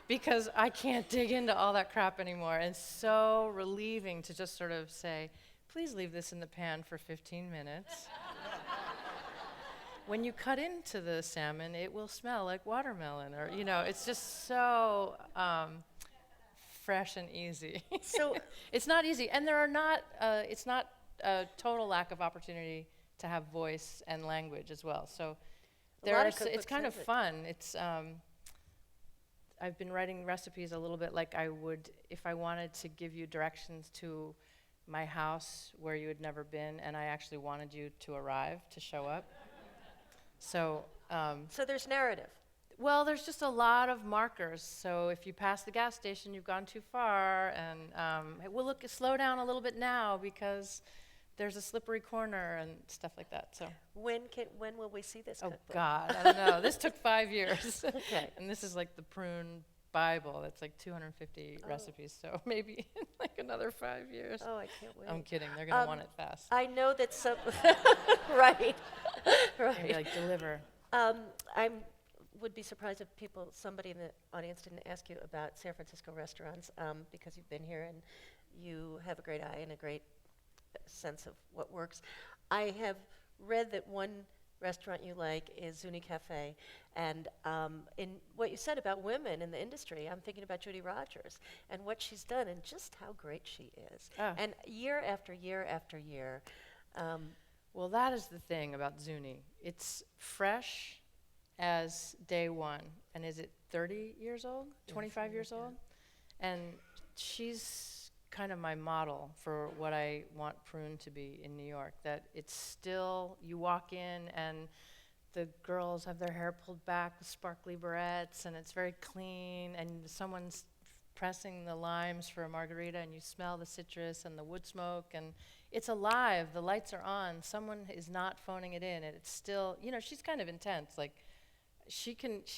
because I can't dig into all that crap anymore. And it's so relieving to just sort of say, please leave this in the pan for 15 minutes. When you cut into the salmon, it will smell like watermelon, or, it's just so fresh and easy. So it's not easy, and it's not a total lack of opportunity to have voice and language as well. So it's kind of fun. It's I've been writing recipes a little bit like I would if I wanted to give you directions to my house where you had never been, and I actually wanted you to arrive, to show up. So there's narrative. well, there's just a lot of markers. So if you pass the gas station, you've gone too far, and slow down a little bit now because there's a slippery corner and stuff like that. So When will we see this cookbook? God, I don't know. This took 5 years. Okay. And this is like the Prune Bible that's like 250 recipes. So maybe in like another 5 years. Oh, I can't wait. I'm kidding. They're going to want it fast. I know that some, right, Maybe right. like deliver. I would be surprised if somebody in the audience didn't ask you about San Francisco restaurants, because you've been here and you have a great eye and a great sense of what works. I have read that one restaurant you like is Zuni Cafe, and in what you said about women in the industry, I'm thinking about Judy Rogers and what she's done and just how great she is. Oh. And year after year after year. Well, that is the thing about Zuni. It's fresh as day one. And is it 30 years old? 25 years old? And she's kind of my model for what I want Prune to be in New York. That it's still, you walk in and the girls have their hair pulled back with sparkly barrettes, and it's very clean, and someone's pressing the limes for a margarita, and you smell the citrus and the wood smoke, and it's alive. The lights are on. Someone is not phoning it in, and it's still, you know, she's kind of intense. Like,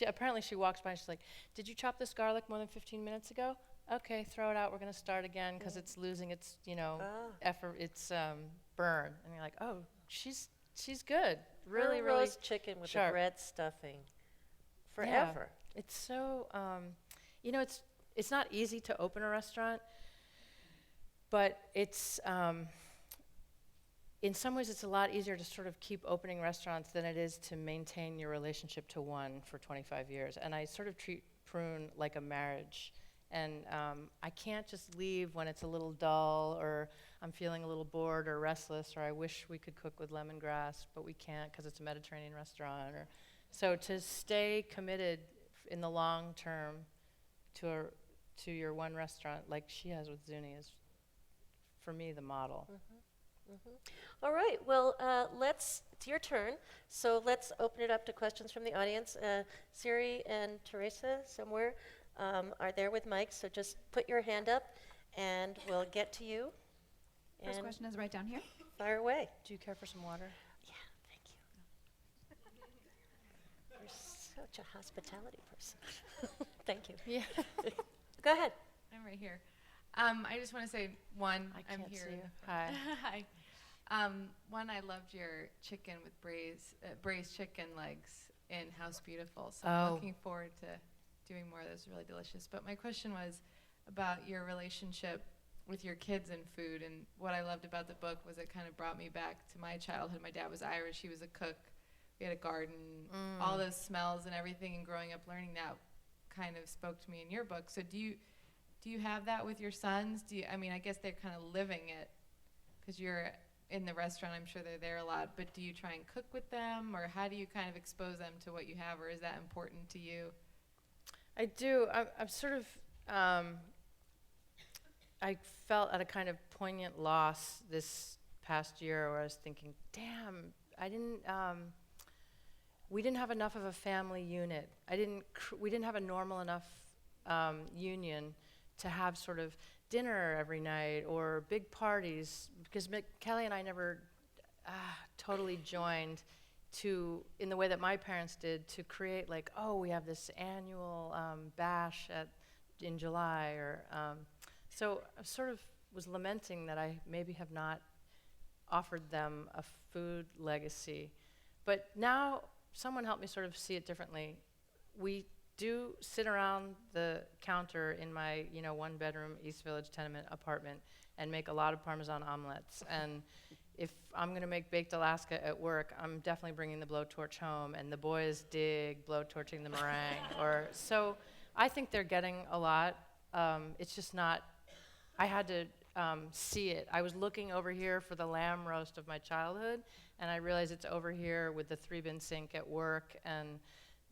apparently she walks by and she's like, did you chop this garlic more than 15 minutes ago? Okay, throw it out. We're going to start again because it's losing its, effort, its burn. And you're like, oh, she's good. Really, Her really roast chicken with sharp. the bread stuffing forever. Yeah. It's so, it's not easy to open a restaurant, but it's, in some ways it's a lot easier to sort of keep opening restaurants than it is to maintain your relationship to one for 25 years. And I sort of treat Prune like a marriage. And I can't just leave when it's a little dull, or I'm feeling a little bored or restless, or I wish we could cook with lemongrass, but we can't because it's a Mediterranean restaurant. So to stay committed in the long term to your one restaurant, like she has with Zuni, is, for me, the model. All right, well, it's your turn. So let's open it up to questions from the audience. Siri and Teresa somewhere are there with mics, so just put your hand up and we'll get to you. First question is right down here. Fire away. Do you care for some water? Yeah, thank you. You're such a hospitality person. Thank you. Yeah. Go ahead. I'm right here. I just want to say, one, I I'm can't here. see you. Hi. Hi. One, I loved your chicken with braised chicken legs in House Beautiful. So I'm looking forward to doing more of those. Really delicious. But my question was about your relationship with your kids and food. And what I loved about the book was it kind of brought me back to my childhood. My dad was Irish. He was a cook. We had a garden. All those smells and everything. And growing up learning that kind of spoke to me in your book. So do you have that with your sons? I guess they're kind of living it because you're in the restaurant. I'm sure they're there a lot. But do you try and cook with them? Or how do you kind of expose them to what you have? Or is that important to you? I do. I'm sort of, I felt at a kind of poignant loss this past year where I was thinking, damn, we didn't have enough of a family unit. We didn't have a normal enough union to have sort of dinner every night or big parties, because Kelly and I never totally joined in the way that my parents did, to create like, oh, we have this annual bash in July, so I sort of was lamenting that I maybe have not offered them a food legacy. But now someone helped me sort of see it differently. We do sit around the counter in my, one-bedroom East Village tenement apartment and make a lot of Parmesan omelets. And if I'm going to make baked Alaska at work, I'm definitely bringing the blowtorch home, and the boys dig blowtorching the meringue. So I think they're getting a lot. It's just not, I had to see it. I was looking over here for the lamb roast of my childhood, and I realized it's over here with the 3-bin sink at work, and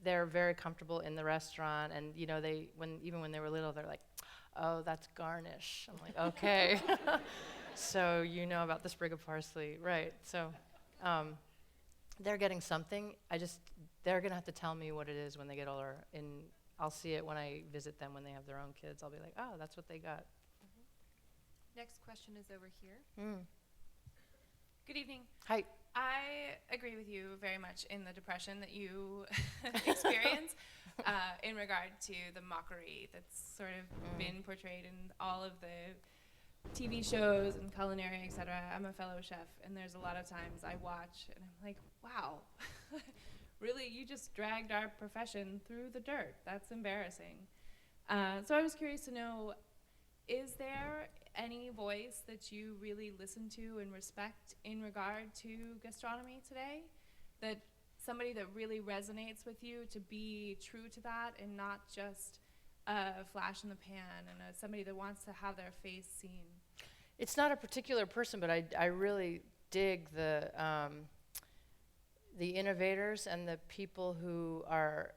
they're very comfortable in the restaurant. And even when they were little, they're like, oh, that's garnish. I'm like, okay. So you know about the sprig of parsley, right? So they're getting something. They're gonna have to tell me what it is when they get older, and I'll see it when I visit them when they have their own kids. I'll be like, oh, that's what they got. Next question is over here. Good evening. Hi. I agree with you very much in the depression that you experience. In in regard to the mockery that's sort of been portrayed in all of the TV shows and culinary, etc. I'm a fellow chef, and there's a lot of times I watch and I'm like, wow, really, you just dragged our profession through the dirt. That's embarrassing. So I was curious to know, is there any voice that you really listen to and respect in regard to gastronomy today? That somebody that really resonates with you, to be true to that and not just a flash in the pan, and somebody that wants to have their face seen? It's not a particular person, but I really dig the innovators and the people who are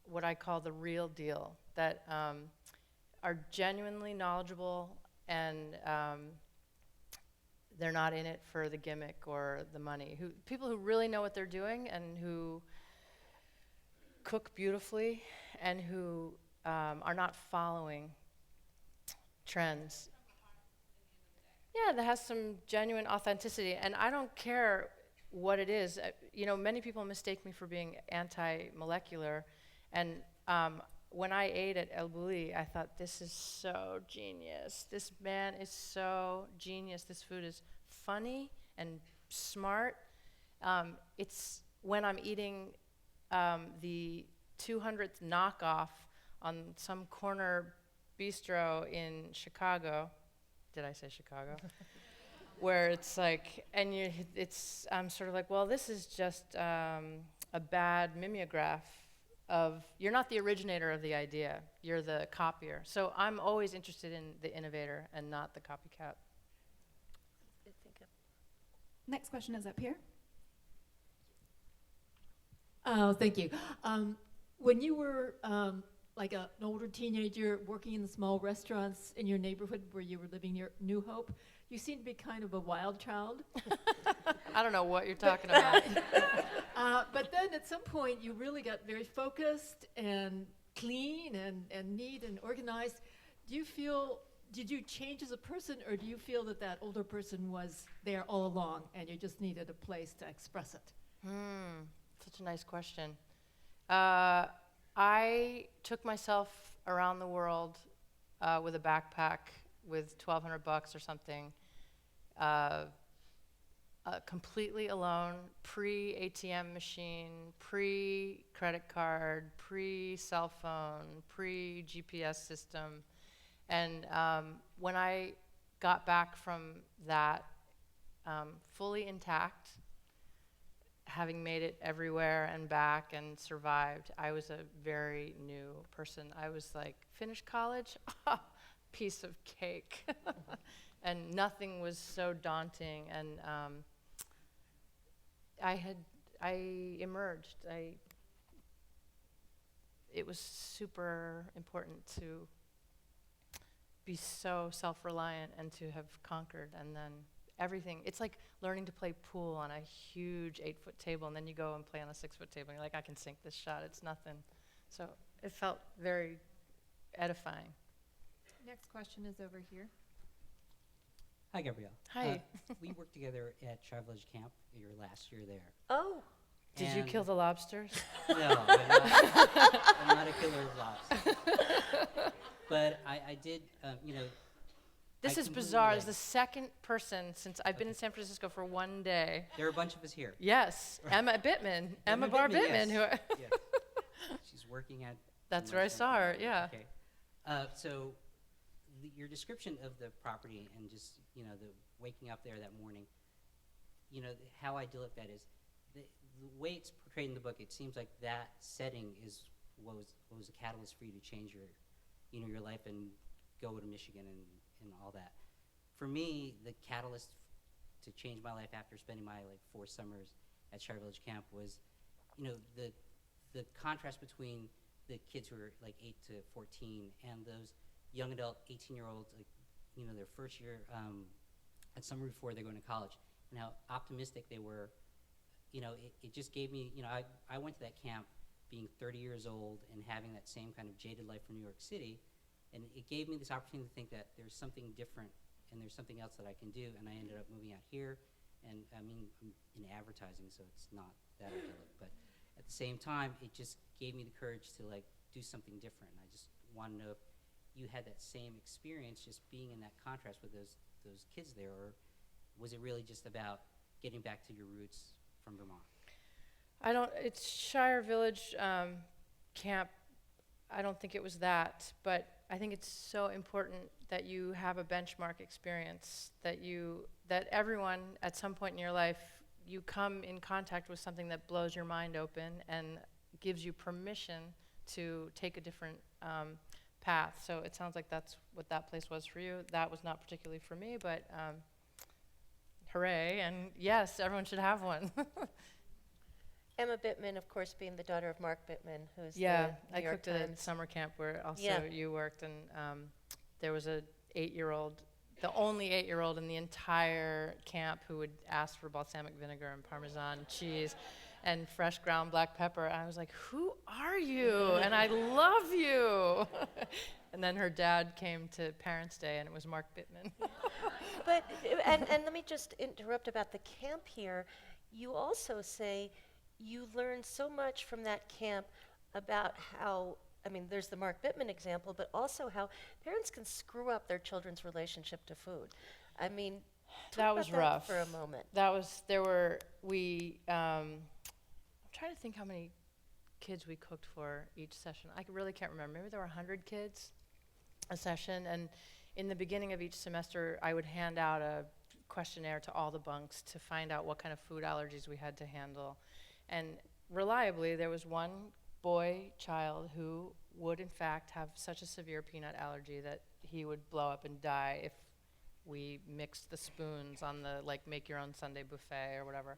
what I call the real deal, that are genuinely knowledgeable, and they're not in it for the gimmick or the money. People who really know what they're doing and who cook beautifully and who are not following trends. Yeah, that has some genuine authenticity, and I don't care what it is. Many people mistake me for being anti-molecular, and when I ate at El Bulli, I thought, this is so genius. This man is so genius. This food is funny and smart. It's when I'm eating the 200th knockoff on some corner bistro in Chicago. Did I say Chicago? Where it's like, and I'm sort of like, well, this is just a bad mimeograph of, you're not the originator of the idea, you're the copier. So I'm always interested in the innovator and not the copycat. Next question is up here. Oh, thank you. When you were like an older teenager working in the small restaurants in your neighborhood where you were living near New Hope, you seemed to be kind of a wild child. I don't know what you're talking about. But then at some point you really got very focused and clean and neat and organized. Did you change as a person, or do you feel that older person was there all along and you just needed a place to express it? Such a nice question. I took myself around the world with a backpack with $1,200 or something, completely alone, pre-ATM machine, pre-credit card, pre-cell phone, pre-GPS system. And when I got back from that fully intact, having made it everywhere and back and survived, I was a very new person. I was like, finished college? Piece of cake. And nothing was so daunting. And I emerged. It was super important to be so self-reliant and to have conquered, and then everything. It's like learning to play pool on a huge 8-foot table, and then you go and play on a 6-foot table, and you're like, I can sink this shot, it's nothing. So it felt very edifying. Next question is over here. Hi, Gabrielle. Hi. We worked together at Tri Village Camp your last year there. Oh, Did you And- kill the lobsters? No, I'm not a killer of lobster. But I did, This I is completely bizarre. It's relate. the second person since I've been in San Francisco for one day. There are a bunch of us here. Yes, Emma Bittman, Emma Bar Bittman, Bittman. yes. Who Yes. She's working at. That's where I saw her. Yeah. Okay. So your description of the property and just, the waking up there that morning, how idyllic that is. The way it's portrayed in the book, it seems like that setting is what was a catalyst for you to change your life and go to Michigan and all that. For me, the catalyst to change my life after spending my 4 summers at Tri Village Camp was, the contrast between the kids who are 8 to 14 and those young adult 18-year-olds, their first year at summer before they're going to college, and how optimistic they were. It just gave me, I went to that camp being 30 years old and having that same kind of jaded life from New York City, and it gave me this opportunity to think that there's something different and there's something else that I can do, and I ended up moving out here, and I'm in advertising, so it's not that idyllic, but at the same time, it just gave me the courage to like do something different. I just want to know if you had that same experience just being in that contrast with those kids there, or was it really just about getting back to your roots from Vermont? It's Shire Village camp. I don't think it was that, but I think it's so important that you have a benchmark experience, that everyone at some point in your life, you come in contact with something that blows your mind open and gives you permission to take a different path. So it sounds like that's what that place was for you. That was not particularly for me, but hooray, and yes, everyone should have one. Emma Bittman, of course, being the daughter of Mark Bittman, who's Yeah, the I New York cooked at a Times. summer camp where also Yeah. you worked, and there was a 8-year-old, the only 8-year-old in the entire camp who would ask for balsamic vinegar and Parmesan cheese and fresh ground black pepper. And I was like, who are you? And I love you. And then her dad came to Parents' Day, and it was Mark Bittman. But, and let me just interrupt about the camp here. You also say you learned so much from that camp about how, I mean, there's the Mark Bittman example, but also how parents can screw up their children's relationship to food. I mean, talk That was about rough. that for a moment. I'm trying to think how many kids we cooked for each session. I really can't remember. Maybe there were 100 kids a session, and in the beginning of each semester, I would hand out a questionnaire to all the bunks to find out what kind of food allergies we had to handle. And reliably, there was one boy child who would, in fact, have such a severe peanut allergy that he would blow up and die if we mixed the spoons on the, like, make your own Sunday buffet or whatever.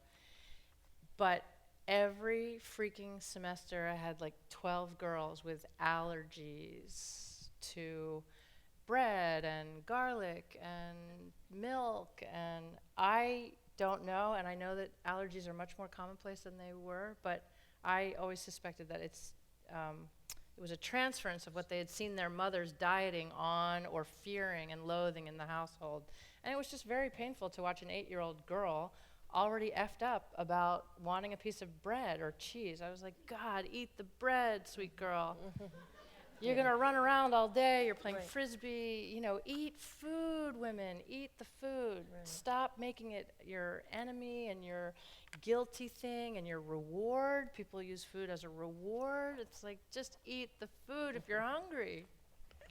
But every freaking semester, I had like 12 girls with allergies to bread and garlic and milk, and I don't know, and I know that allergies are much more commonplace than they were, but I always suspected that it was a transference of what they had seen their mothers dieting on or fearing and loathing in the household. And it was just very painful to watch an 8-year-old girl already effed up about wanting a piece of bread or cheese. I was like, God, eat the bread, sweet girl. You're gonna run around all day, you're playing Right. Frisbee, eat food, women, eat the food. Right. Stop making it your enemy and your guilty thing and your reward. People use food as a reward. It's like, just eat the food if you're hungry.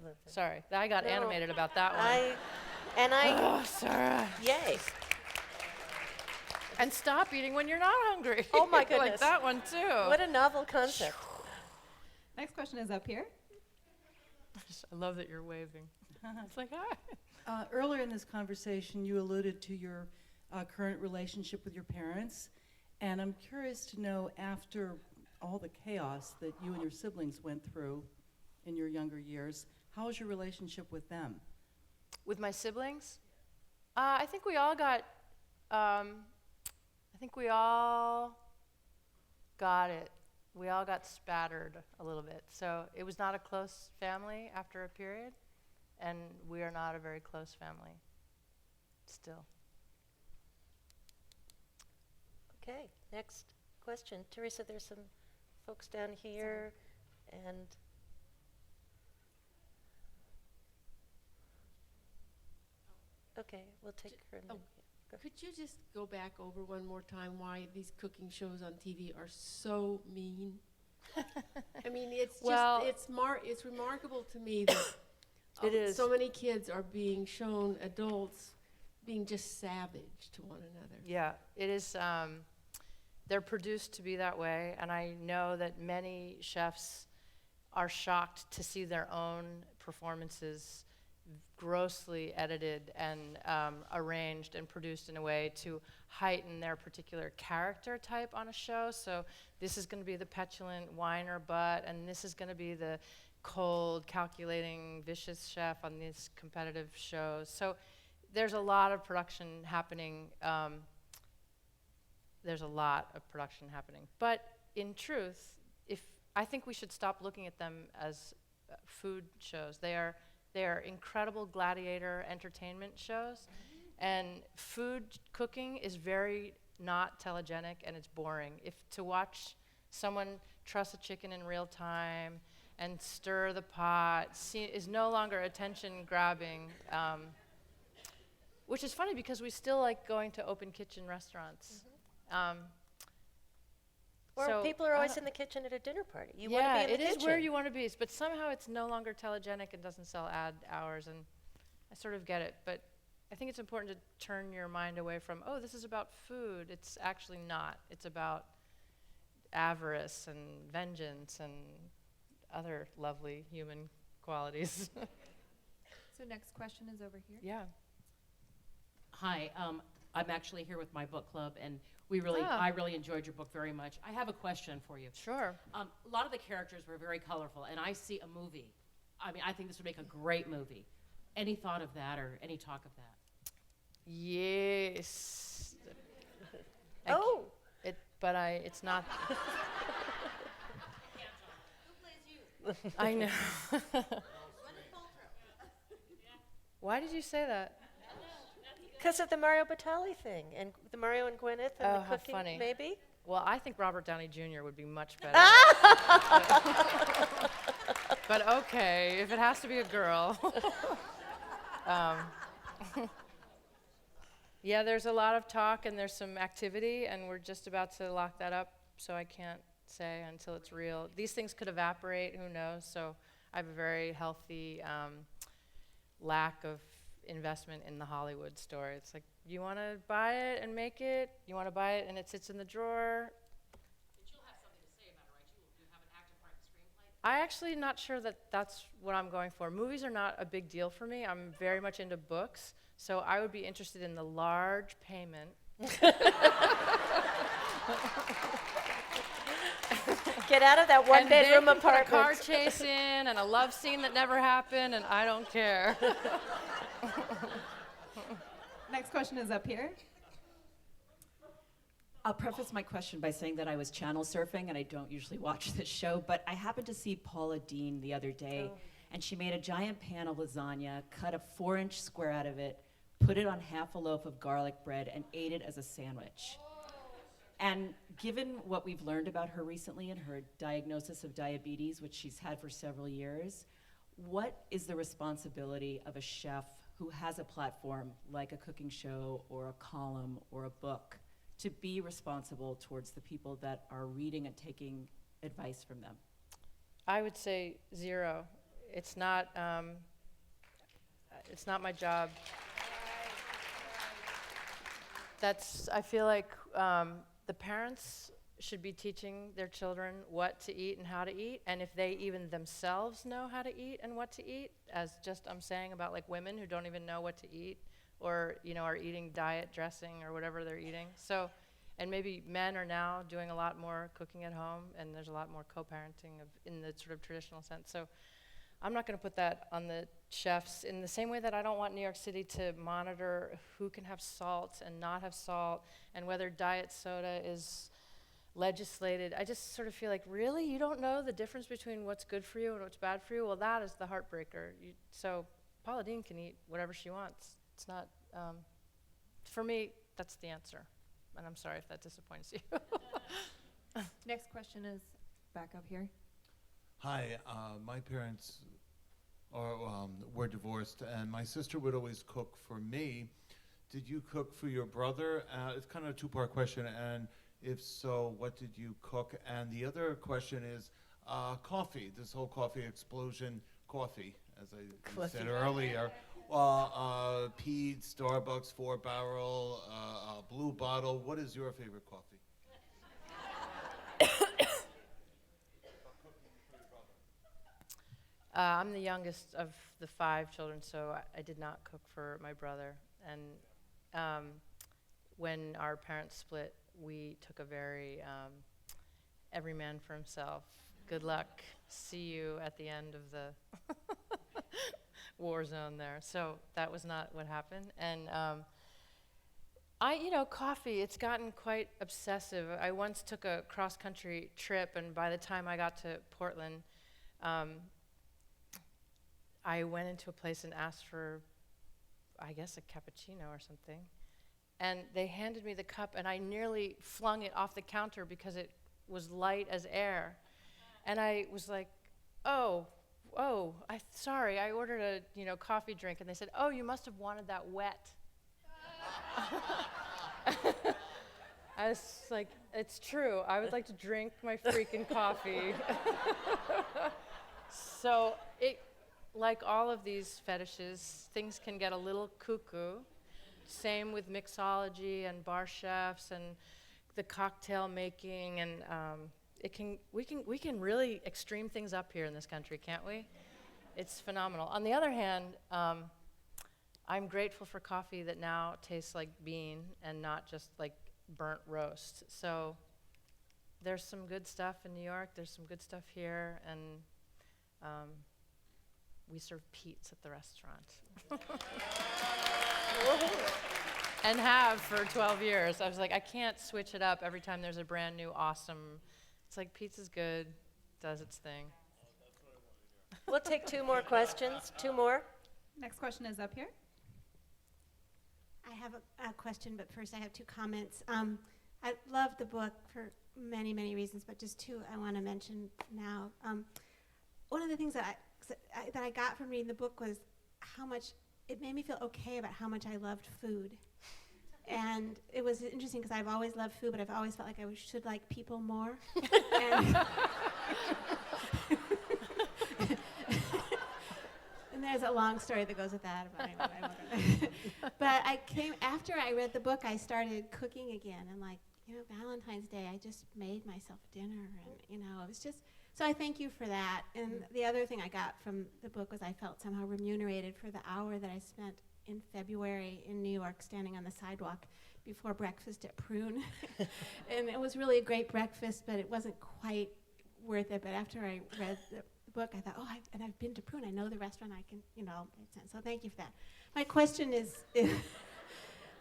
Love it. Sorry, I got No, animated about that one. Oh, Sarah. Yay. And stop eating when you're not hungry. Oh my Like goodness. that one too. What a novel concept. Next question is up here. I love that you're waving. It's like, hi. Earlier in this conversation, you alluded to your current relationship with your parents, and I'm curious to know, after all the chaos that you and your siblings went through in your younger years, how is your relationship with them? With my siblings, I think we all got it. We all got spattered a little bit. So it was not a close family after a period, and we are not a very close family still. Okay, next question. Teresa, there's some folks down here, and okay, we'll take her. And then, yeah, go. Could you just go back over one more time why these cooking shows on TV are so mean? I mean, it's Well- just it's remarkable to me that It is. so many kids are being shown adults being just savage to one another. Yeah, it is. They're produced to be that way, and I know that many chefs are shocked to see their own performances grossly edited and arranged and produced in a way to heighten their particular character type on a show. So this is going to be the petulant whiner butt, and this is going to be the cold, calculating, vicious chef on these competitive shows. So there's a lot of production happening. But in truth, I think we should stop looking at them as food shows. They are incredible gladiator entertainment shows, and food cooking is very not telegenic, and it's boring. If to watch someone truss a chicken in real time and stir the pot is no longer attention grabbing, which is funny because we still like going to open kitchen restaurants. Or So people are I always don't- in the kitchen at a dinner party. You yeah, want to be in the it kitchen. is where you want to be, but somehow it's no longer telegenic and doesn't sell ad hours, and I sort of get it, but I think it's important to turn your mind away from, oh, this is about food. It's actually not. It's about avarice and vengeance and other lovely human qualities. So next question is over here. Yeah. Hi, I'm actually here with my book club, and Ah. I really enjoyed your book very much. I have a question for you. Sure. A lot of the characters were very colorful, and I see a movie. I mean, I think this would make a great movie. Any thought of that or any talk of that? Yes. Oh. It's not. I know. Why did you say that? Because of the Mario Batali thing and the Mario and Gwyneth and Oh, the how cooking, funny. maybe? Well, I think Robert Downey Jr. would be much better. But okay, if it has to be a girl. Yeah, there's a lot of talk and there's some activity, and we're just about to lock that up, so I can't say until it's real. These things could evaporate, who knows? So I have a very healthy lack of investment in the Hollywood story. It's like, you want to buy it and make it, you want to buy it and it sits in the drawer. But you'll have something to say about it, right? You have an active part in the screenplay? I actually not sure that that's what I'm going for. Movies are not a big deal for me. I'm very much into books, so I would be interested in the large payment. Get out of that one-bedroom and they can put a car apartment. chase in and a love scene that never happened, and I don't care. Next question is up here. I'll preface my question by saying that I was channel surfing and I don't usually watch this show, but I happened to see Paula Deen the other day, and she made a giant pan of lasagna, cut a 4-inch square out of it, put it on half a loaf of garlic bread, and ate it as a sandwich. And given what we've learned about her recently and her diagnosis of diabetes, which she's had for several years, what is the responsibility of a chef who has a platform like a cooking show or a column or a book to be responsible towards the people that are reading and taking advice from them? I would say 0. It's not my job. I feel like the parents should be teaching their children what to eat and how to eat, and if they even themselves know how to eat and what to eat, as just I'm saying about like women who don't even know what to eat, or are eating diet dressing or whatever they're eating. So, and maybe men are now doing a lot more cooking at home, and there's a lot more co-parenting in the sort of traditional sense. So I'm not going to put that on the chefs in the same way that I don't want New York City to monitor who can have salt and not have salt, and whether diet soda is legislated. I just sort of feel like, really? You don't know the difference between what's good for you and what's bad for you? Well, that is the heartbreaker. So Paula Deen can eat whatever she wants. It's not, for me, that's the answer. And I'm sorry if that disappoints you. Next question is back up here. Hi, my parents were divorced, and my sister would always cook for me. Did you cook for your brother? It's kind of a two-part question, and if so, what did you cook? And the other question is coffee, this whole coffee explosion, coffee, as I said earlier. Pete, Starbucks, 4-barrel, Blue Bottle. What is your favorite coffee? I'm the youngest of the 5 children, so I did not cook for my brother. And when our parents split, we took a very every man for himself. Good luck. See you at the end of the war zone there. So that was not what happened. And coffee, it's gotten quite obsessive. I once took a cross-country trip, and by the time I got to Portland, I went into a place and asked for, I guess, a cappuccino or something. And they handed me the cup, and I nearly flung it off the counter because it was light as air. And I was like, sorry, I ordered a coffee drink. And they said, oh, you must have wanted that wet. I was like, it's true. I would like to drink my freaking coffee. So like all of these fetishes, things can get a little cuckoo. Same with mixology and bar chefs and the cocktail making, and we can really extreme things up here in this country, can't we? It's phenomenal. On the other hand, I'm grateful for coffee that now tastes like bean and not just like burnt roast. So there's some good stuff in New York. There's some good stuff here, and we serve Pete's at the restaurant. And have for 12 years. I was like, I can't switch it up every time there's a brand new awesome. It's like pizza's good, does its thing. We'll take 2 more questions. 2 more. Next question is up here. I have a question, but first I have 2 comments. I love the book for many, many reasons, but just 2 I want to mention now. One of the things that I got from reading the book was how much it made me feel okay about how much I loved food. And it was interesting because I've always loved food, but I've always felt like I should like people more. And there's a long story that goes with that. But after I read the book, I started cooking again. And Valentine's Day, I just made myself dinner. And, it was just, so I thank you for that. And the other thing I got from the book was I felt somehow remunerated for the hour that I spent in February in New York standing on the sidewalk before breakfast at Prune. And it was really a great breakfast, but it wasn't quite worth it. But after I read the book, I thought, and I've been to Prune. I know the restaurant. I can, it made sense. So thank you for that. My question is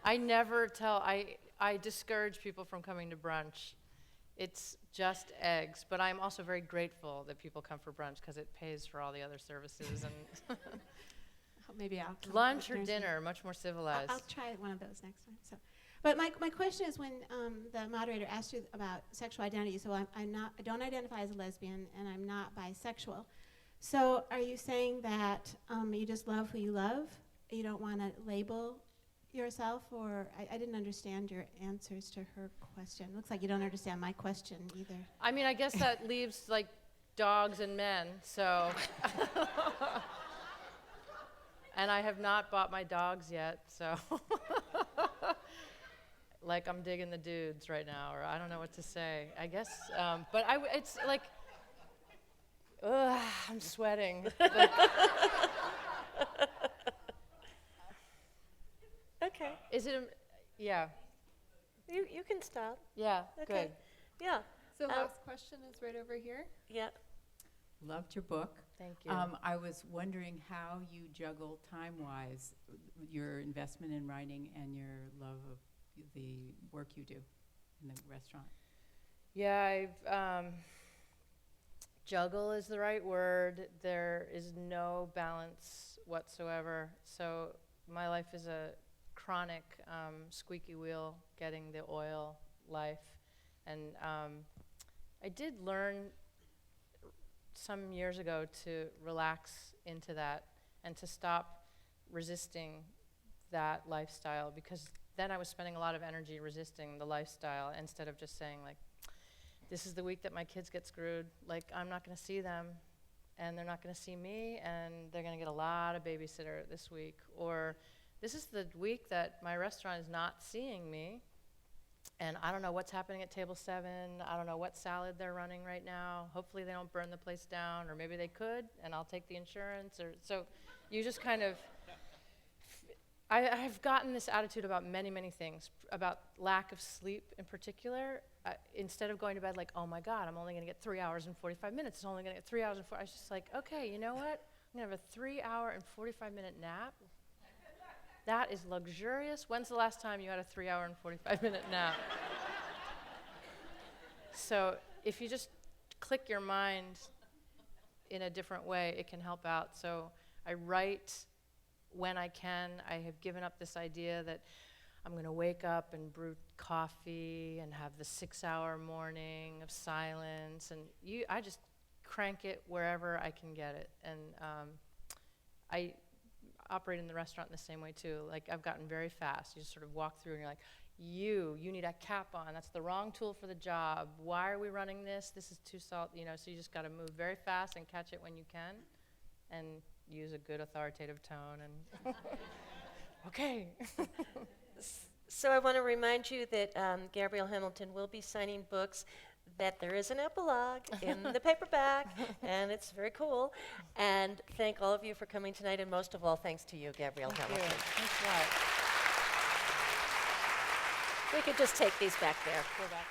I never tell, I discourage people from coming to brunch. It's just eggs, but I'm also very grateful that people come for brunch because it pays for all the other services. And maybe I'll come lunch or dinner, much more civilized. I'll try one of those next time. So, but my question is, when the moderator asked you about sexual identity, so I don't identify as a lesbian, and I'm not bisexual. So are you saying that you just love who you love? You don't want to label yourself, or I didn't understand your answers to her question. Looks like you don't understand my question either. I mean, I guess that leaves like dogs and men, so. And I have not bought my dogs yet, so. Like I'm digging the dudes right now, or I don't know what to say. I guess, but it's like, I'm sweating. Okay. Is it? Yeah. You can stop. Yeah. Okay. Good. Yeah. So last question is right over here. Yeah. Loved your book. Thank you. I was wondering how you juggle time-wise your investment in writing and your love of the work you do in the restaurant. Yeah, juggle is the right word. There is no balance whatsoever. So my life is a chronic squeaky wheel getting the oil life. And I did learn some years ago to relax into that and to stop resisting that lifestyle, because then I was spending a lot of energy resisting the lifestyle instead of just saying, like, this is the week that my kids get screwed. Like, I'm not going to see them, and they're not going to see me, and they're going to get a lot of babysitter this week. Or this is the week that my restaurant is not seeing me, and I don't know what's happening at table 7. I don't know what salad they're running right now. Hopefully they don't burn the place down, or maybe they could, and I'll take the insurance. Or so you just kind of, I've gotten this attitude about many, many things, about lack of sleep in particular. Instead of going to bed like, oh my God, I'm only going to get 3 hours and 45 minutes. It's only going to get 3 hours and 4. I was just like, okay, you know what? I'm going to have a 3-hour and 45-minute nap. That is luxurious. When's the last time you had a 3-hour and 45-minute nap? So if you just click your mind in a different way, it can help out. So I write when I can. I have given up this idea that I'm going to wake up and brew coffee and have the 6-hour morning of silence. And I just crank it wherever I can get it. And I operate in the restaurant in the same way too. Like, I've gotten very fast. You just sort of walk through and you're like, you need a cap on. That's the wrong tool for the job. Why are we running this? This is too salt, so you just got to move very fast and catch it when you can and use a good authoritative tone and okay. So I want to remind you that Gabrielle Hamilton will be signing books, that there is an epilogue in the paperback, and it's very cool. And thank all of you for coming tonight, and most of all, thanks to you, Gabrielle Hamilton. Thanks a lot. We could just take these back there. Go back.